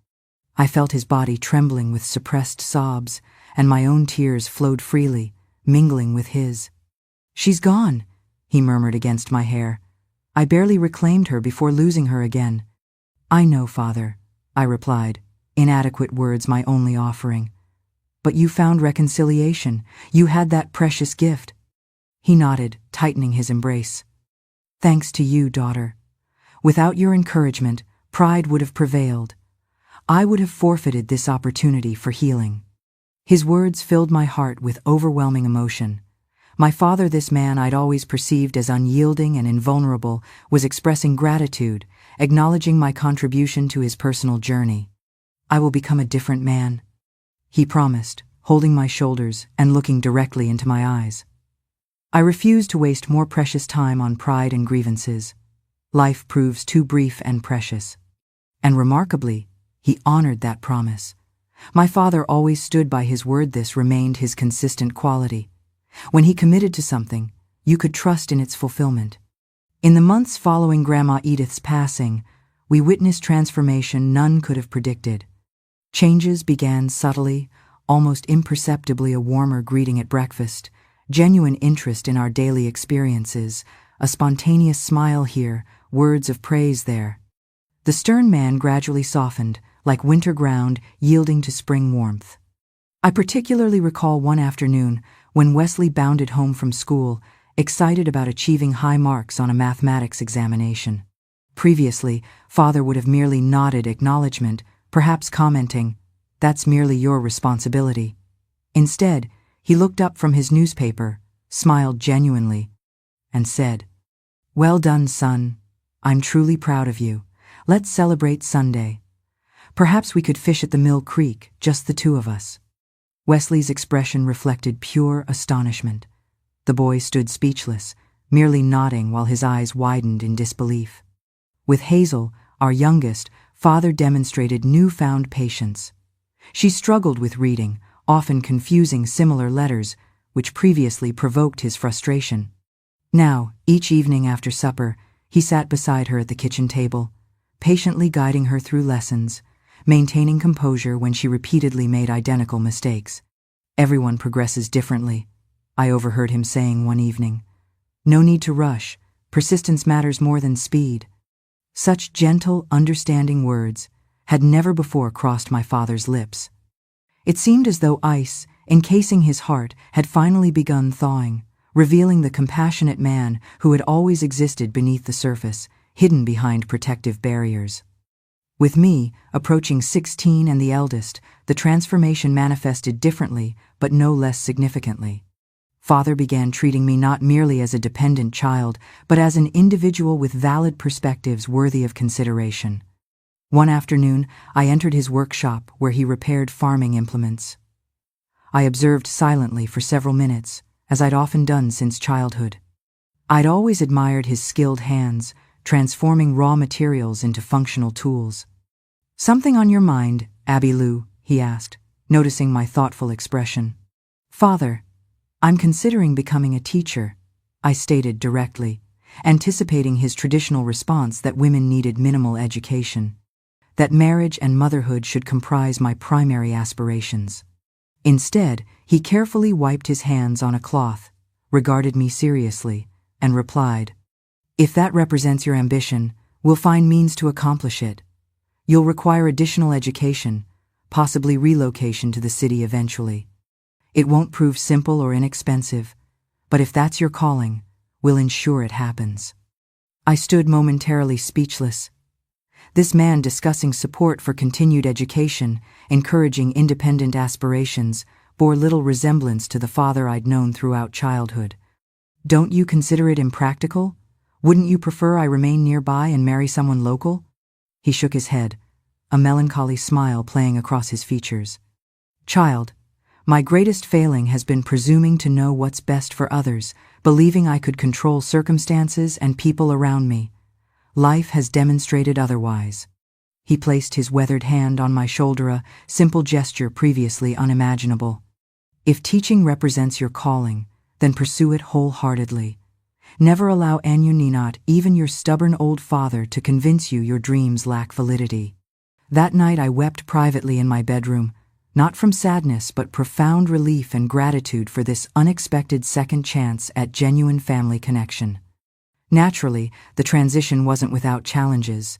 Speaker 1: I felt his body trembling with suppressed sobs, and my own tears flowed freely, mingling with his. "She's gone," he murmured against my hair. "I barely reclaimed her before losing her again." "I know, Father," I replied, inadequate words my only offering. "But you found reconciliation. You had that precious gift." He nodded, tightening his embrace. "Thanks to you, daughter. Without your encouragement, pride would have prevailed. I would have forfeited this opportunity for healing." His words filled my heart with overwhelming emotion. My father, this man I'd always perceived as unyielding and invulnerable, was expressing gratitude, acknowledging my contribution to his personal journey. "I will become a different man," he promised, holding my shoulders and looking directly into my eyes. I refused to waste more precious time on pride and grievances. Life proves too brief and precious. And remarkably, he honored that promise. My father always stood by his word. This remained his consistent quality. When he committed to something, you could trust in its fulfillment. In the months following Grandma Edith's passing, we witnessed transformation none could have predicted. Changes began subtly, almost imperceptibly: a warmer greeting at breakfast, genuine interest in our daily experiences, a spontaneous smile here, words of praise there. The stern man gradually softened, like winter ground yielding to spring warmth. I particularly recall one afternoon when Wesley bounded home from school, excited about achieving high marks on a mathematics examination. Previously, Father would have merely nodded acknowledgement, perhaps commenting, "That's merely your responsibility." Instead, he looked up from his newspaper, smiled genuinely, and said, "Well done, son. I'm truly proud of you. Let's celebrate Sunday. Perhaps we could fish at the Mill Creek, just the two of us." Wesley's expression reflected pure astonishment. The boy stood speechless, merely nodding while his eyes widened in disbelief. With Hazel, our youngest, Father demonstrated newfound patience. She struggled with reading, often confusing similar letters, which previously provoked his frustration. Now, each evening after supper, he sat beside her at the kitchen table, patiently guiding her through lessons, maintaining composure when she repeatedly made identical mistakes. "Everyone progresses differently," I overheard him saying one evening. "No need to rush. Persistence matters more than speed." Such gentle, understanding words had never before crossed my father's lips. It seemed as though ice, encasing his heart, had finally begun thawing, revealing the compassionate man who had always existed beneath the surface, hidden behind protective barriers. With me, approaching 16 and the eldest, the transformation manifested differently, but no less significantly. Father began treating me not merely as a dependent child, but as an individual with valid perspectives worthy of consideration. One afternoon, I entered his workshop where he repaired farming implements. I observed silently for several minutes, as I'd often done since childhood. I'd always admired his skilled hands, transforming raw materials into functional tools. "Something on your mind, Abby Lou?" he asked, noticing my thoughtful expression. "Father, I'm considering becoming a teacher," I stated directly, anticipating his traditional response that women needed minimal education, that marriage and motherhood should comprise my primary aspirations. Instead, he carefully wiped his hands on a cloth, regarded me seriously, and replied, "If that represents your ambition, we'll find means to accomplish it. You'll require additional education, possibly relocation to the city eventually. It won't prove simple or inexpensive, but if that's your calling, we'll ensure it happens." I stood momentarily speechless. This man discussing support for continued education, encouraging independent aspirations, bore little resemblance to the father I'd known throughout childhood. "Don't you consider it impractical? Wouldn't you prefer I remain nearby and marry someone local?" He shook his head, a melancholy smile playing across his features. "Child, my greatest failing has been presuming to know what's best for others, believing I could control circumstances and people around me. Life has demonstrated otherwise." He placed his weathered hand on my shoulder, a simple gesture previously unimaginable. "If teaching represents your calling, then pursue it wholeheartedly. Never allow anyone, not even your stubborn old father, to convince you your dreams lack validity." That night I wept privately in my bedroom, not from sadness but profound relief and gratitude for this unexpected second chance at genuine family connection. Naturally, the transition wasn't without challenges.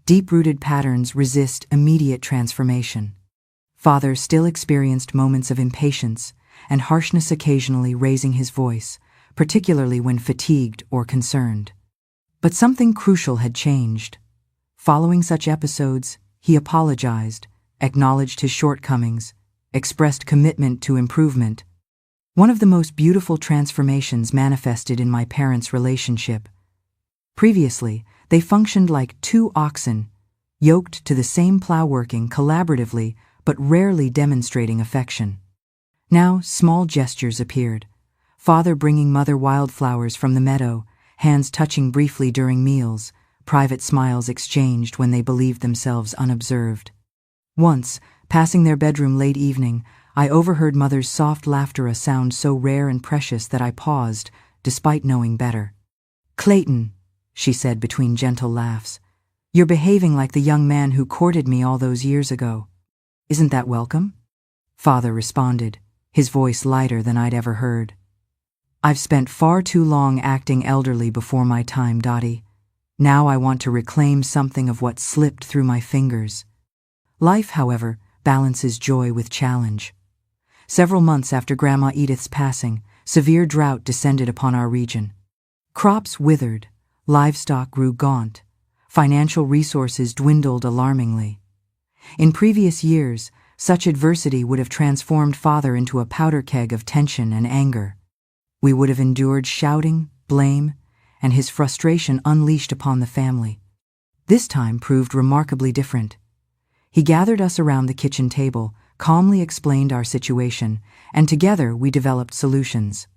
Speaker 1: Deep-rooted patterns resist immediate transformation. Father still experienced moments of impatience and harshness, occasionally raising his voice, particularly when fatigued or concerned. But something crucial had changed. Following such episodes, he apologized, acknowledged his shortcomings, expressed commitment to improvement. One of the most beautiful transformations manifested in my parents' relationship. Previously, they functioned like two oxen, yoked to the same plow, working collaboratively but rarely demonstrating affection. Now, small gestures appeared. Father bringing mother wildflowers from the meadow, hands touching briefly during meals, private smiles exchanged when they believed themselves unobserved. Once, passing their bedroom late evening, I overheard mother's soft laughter, a sound so rare and precious that I paused, despite knowing better. "Clayton," she said between gentle laughs, "you're behaving like the young man who courted me all those years ago. Isn't that welcome?" Father responded, his voice lighter than I'd ever heard. "I've spent far too long acting elderly before my time, Dottie. Now I want to reclaim something of what slipped through my fingers." Life, however, balances joy with challenge. Several months after Grandma Edith's passing, severe drought descended upon our region. Crops withered, livestock grew gaunt, financial resources dwindled alarmingly. In previous years, such adversity would have transformed Father into a powder keg of tension and anger. We would have endured shouting, blame, and his frustration unleashed upon the family. This time proved remarkably different. He gathered us around the kitchen table, calmly explained our situation, and together we developed solutions.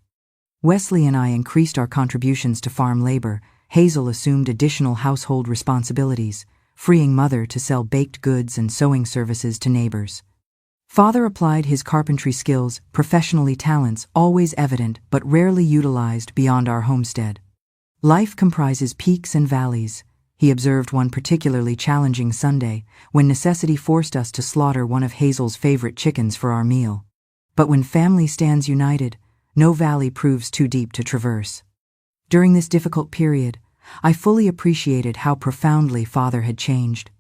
Speaker 1: Wesley and I increased our contributions to farm labor. Hazel assumed additional household responsibilities, freeing Mother to sell baked goods and sewing services to neighbors. Father applied his carpentry skills, professionally talents always evident but rarely utilized beyond our homestead. Life comprises peaks and valleys. He observed one particularly challenging Sunday, when necessity forced us to slaughter one of Hazel's favorite chickens for our meal. But when family stands united, no valley proves too deep to traverse. During this difficult period, I fully appreciated how profoundly Father had changed.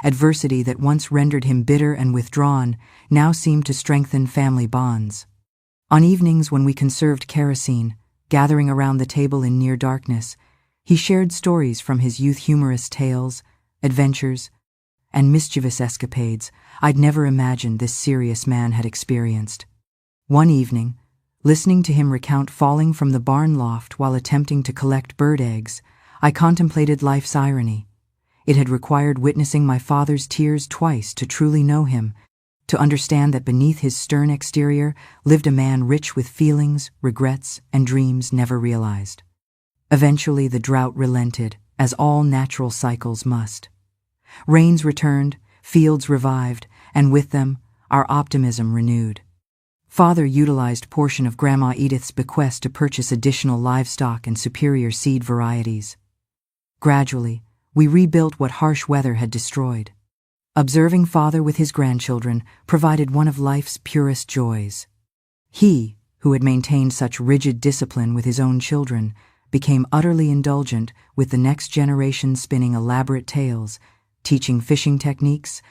Speaker 1: Adversity that once rendered him bitter and withdrawn now seemed to strengthen family bonds. On evenings when we conserved kerosene, gathering around the table in near darkness, he shared stories from his youth, humorous tales, adventures, and mischievous escapades I'd never imagined this serious man had experienced. One evening, listening to him recount falling from the barn loft while attempting to collect bird eggs, I contemplated life's irony. It had required witnessing my father's tears twice to truly know him, to understand that beneath his stern exterior lived a man rich with feelings, regrets, and dreams never realized. Eventually the drought relented, as all natural cycles must. Rains returned, fields revived, and with them, our optimism renewed. Father utilized portion of Grandma Edith's bequest to purchase additional livestock and superior seed varieties. Gradually, we rebuilt what harsh weather had destroyed. Observing Father with his grandchildren provided one of life's purest joys. He, who had maintained such rigid discipline with his own children, became utterly indulgent with the next generation, spinning elaborate tales, teaching fishing techniques,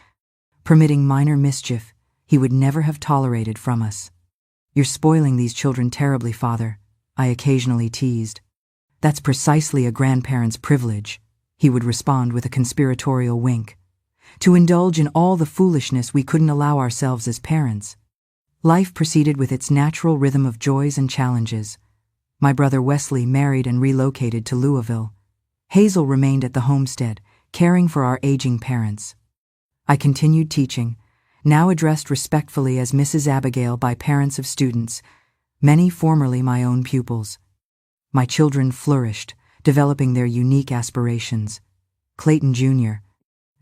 Speaker 1: permitting minor mischief he would never have tolerated from us. "You're spoiling these children terribly, Father," I occasionally teased. "That's precisely a grandparent's privilege," he would respond with a conspiratorial wink. "To indulge in all the foolishness we couldn't allow ourselves as parents." Life proceeded with its natural rhythm of joys and challenges. My brother Wesley married and relocated to Louisville. Hazel remained at the homestead, caring for our aging parents. I continued teaching, now addressed respectfully as Mrs. Abigail by parents of students, many formerly my own pupils. My children flourished, developing their unique aspirations. Clayton Jr.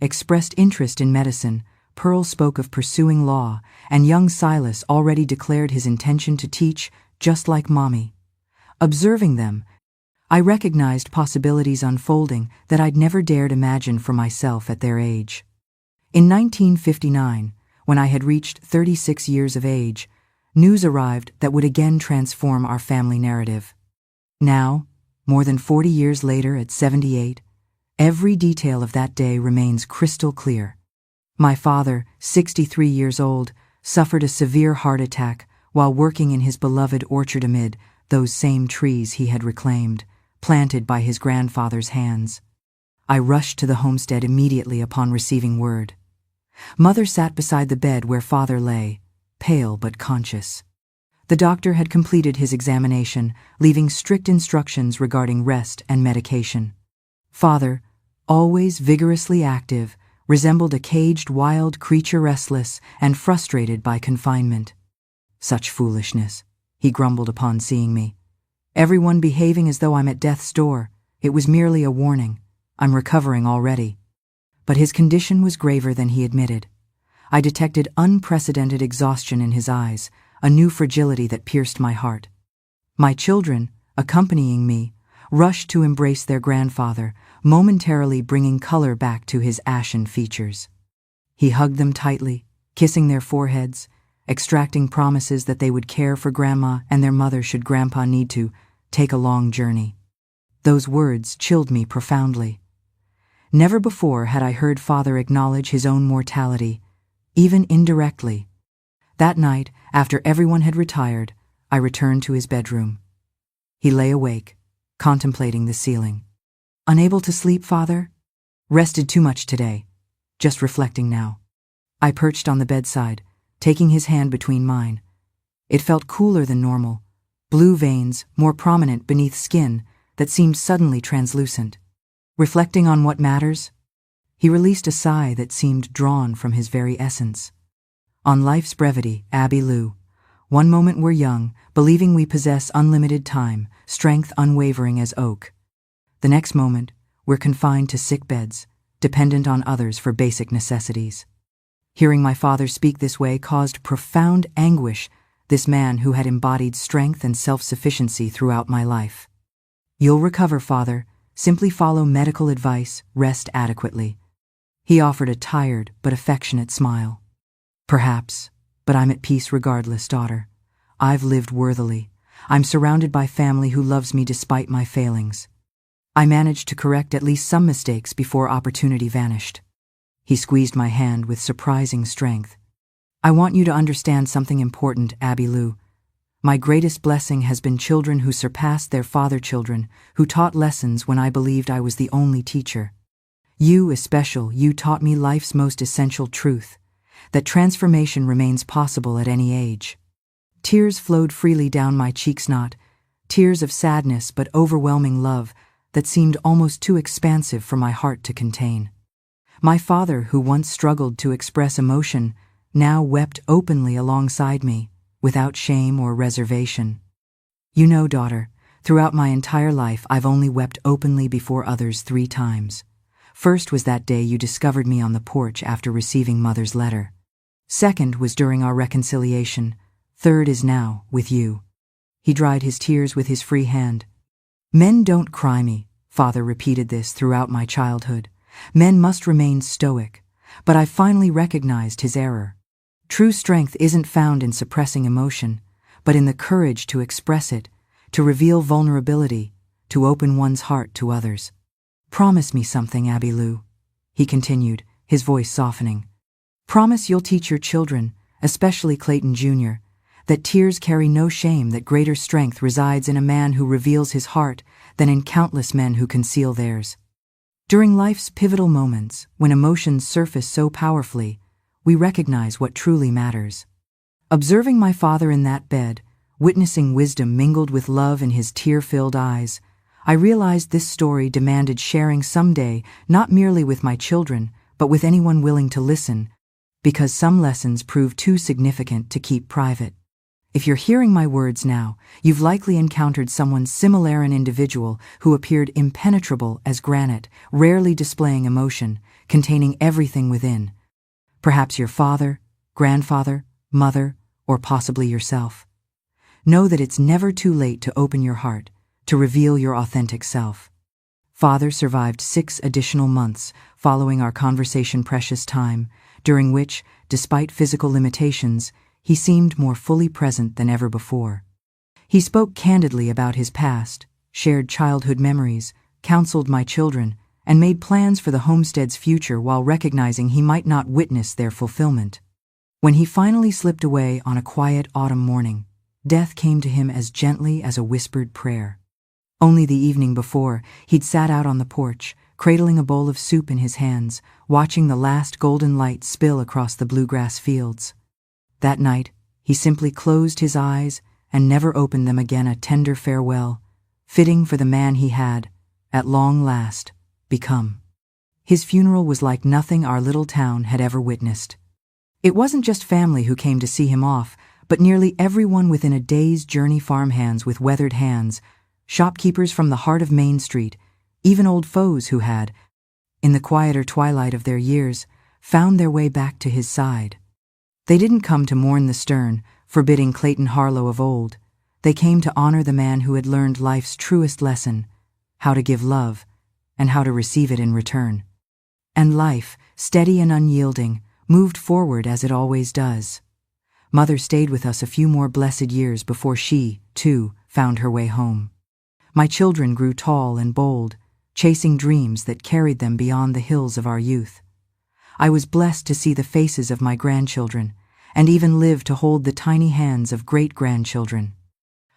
Speaker 1: expressed interest in medicine, Pearl spoke of pursuing law, and young Silas already declared his intention to teach, just like Mommy. Observing them, I recognized possibilities unfolding that I'd never dared imagine for myself at their age. In 1959, when I had reached 36 years of age, news arrived that would again transform our family narrative. Now, more than 40 years later at 78, every detail of that day remains crystal clear. My father, 63 years old, suffered a severe heart attack while working in his beloved orchard amid those same trees he had reclaimed, planted by his grandfather's hands. I rushed to the homestead immediately upon receiving word. Mother sat beside the bed where Father lay, pale but conscious. The doctor had completed his examination, leaving strict instructions regarding rest and medication. Father, always vigorously active, resembled a caged wild creature, restless and frustrated by confinement. Such foolishness, he grumbled upon seeing me. Everyone behaving as though I'm at death's door. It was merely a warning. I'm recovering already. But his condition was graver than he admitted. I detected unprecedented exhaustion in his eyes, a new fragility that pierced my heart. My children, accompanying me, rushed to embrace their grandfather, momentarily bringing color back to his ashen features. He hugged them tightly, kissing their foreheads, extracting promises that they would care for Grandma and their mother should Grandpa need to take a long journey. Those words chilled me profoundly. Never before had I heard Father acknowledge his own mortality, even indirectly. That night, after everyone had retired, I returned to his bedroom. He lay awake, contemplating the ceiling. Unable to sleep, Father? Rested too much today. Just reflecting now. I perched on the bedside, taking his hand between mine. It felt cooler than normal, blue veins more prominent beneath skin that seemed suddenly translucent. Reflecting on what matters? He released a sigh that seemed drawn from his very essence. On life's brevity, Abby Lou. One moment we're young, believing we possess unlimited time, strength unwavering as oak. The next moment, we're confined to sick beds, dependent on others for basic necessities. Hearing my father speak this way caused profound anguish, this man who had embodied strength and self-sufficiency throughout my life. You'll recover, Father. Simply follow medical advice, rest adequately. He offered a tired but affectionate smile. Perhaps, but I'm at peace regardless, daughter. I've lived worthily. I'm surrounded by family who loves me despite my failings. I managed to correct at least some mistakes before opportunity vanished. He squeezed my hand with surprising strength. I want you to understand something important, Abby Lou. My greatest blessing has been children who surpassed their father children, who taught lessons when I believed I was the only teacher. You, especially, you taught me life's most essential truth, that transformation remains possible at any age. Tears flowed freely down my cheeks, not tears of sadness but overwhelming love that seemed almost too expansive for my heart to contain. My father, who once struggled to express emotion, now wept openly alongside me, without shame or reservation. You know, daughter, throughout my entire life I've only wept openly before others 3 times. First was that day you discovered me on the porch after receiving Mother's letter. Second was during our reconciliation. Third is now, with you. He dried his tears with his free hand. Men don't cry me, Father repeated this throughout my childhood. Men must remain stoic, but I finally recognized his error. True strength isn't found in suppressing emotion, but in the courage to express it, to reveal vulnerability, to open one's heart to others. Promise me something, Abby Lou, he continued, his voice softening. Promise you'll teach your children, especially Clayton Jr., that tears carry no shame, that greater strength resides in a man who reveals his heart than in countless men who conceal theirs. During life's pivotal moments, when emotions surface so powerfully, we recognize what truly matters. Observing my father in that bed, witnessing wisdom mingled with love in his tear-filled eyes, I realized this story demanded sharing someday, not merely with my children, but with anyone willing to listen, because some lessons prove too significant to keep private. If you're hearing my words now, you've likely encountered someone similar, an individual who appeared impenetrable as granite, rarely displaying emotion, containing everything within. Perhaps your father, grandfather, mother, or possibly yourself. Know that it's never too late to open your heart, to reveal your authentic self. Father survived 6 additional months following our conversation, precious time, during which, despite physical limitations, he seemed more fully present than ever before. He spoke candidly about his past, shared childhood memories, counseled my children, and made plans for the homestead's future while recognizing he might not witness their fulfillment. When he finally slipped away on a quiet autumn morning, death came to him as gently as a whispered prayer. Only the evening before, he'd sat out on the porch, cradling a bowl of soup in his hands, watching the last golden light spill across the bluegrass fields. That night, he simply closed his eyes, and never opened them again, a tender farewell, fitting for the man he had, at long last, become. His funeral was like nothing our little town had ever witnessed. It wasn't just family who came to see him off, but nearly everyone within a day's journey, farmhands with weathered hands, shopkeepers from the heart of Main Street, even old foes who had, in the quieter twilight of their years, found their way back to his side. They didn't come to mourn the stern, forbidding Clayton Harlow of old. They came to honor the man who had learned life's truest lesson, how to give love, and how to receive it in return. And life, steady and unyielding, moved forward as it always does. Mother stayed with us a few more blessed years before she, too, found her way home. My children grew tall and bold, chasing dreams that carried them beyond the hills of our youth. I was blessed to see the faces of my grandchildren, and even live to hold the tiny hands of great-grandchildren.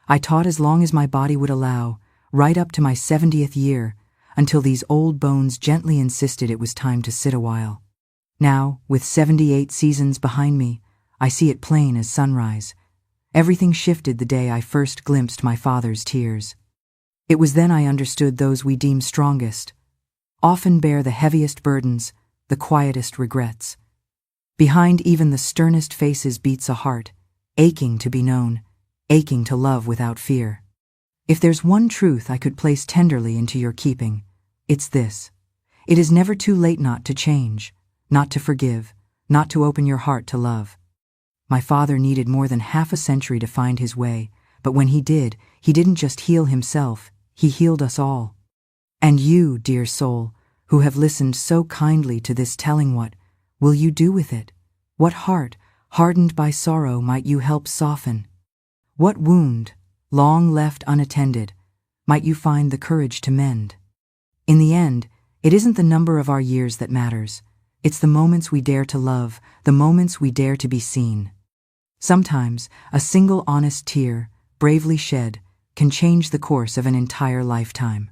Speaker 1: I taught as long as my body would allow, right up to my 70th year, until these old bones gently insisted it was time to sit a while. Now, with 78 seasons behind me, I see it plain as sunrise. Everything shifted the day I first glimpsed my father's tears. It was then I understood those we deem strongest often bear the heaviest burdens, the quietest regrets. Behind even the sternest faces beats a heart, aching to be known, aching to love without fear. If there's one truth I could place tenderly into your keeping, it's this: it is never too late not to change, not to forgive, not to open your heart to love. My father needed more than half a century to find his way, but when he did, he didn't just heal himself, he healed us all. And you, dear soul, who have listened so kindly to this telling, what will you do with it? What heart, hardened by sorrow, might you help soften? What wound, long left unattended, might you find the courage to mend? In the end, it isn't the number of our years that matters. It's the moments we dare to love, the moments we dare to be seen. Sometimes, a single honest tear, bravely shed, can change the course of an entire lifetime.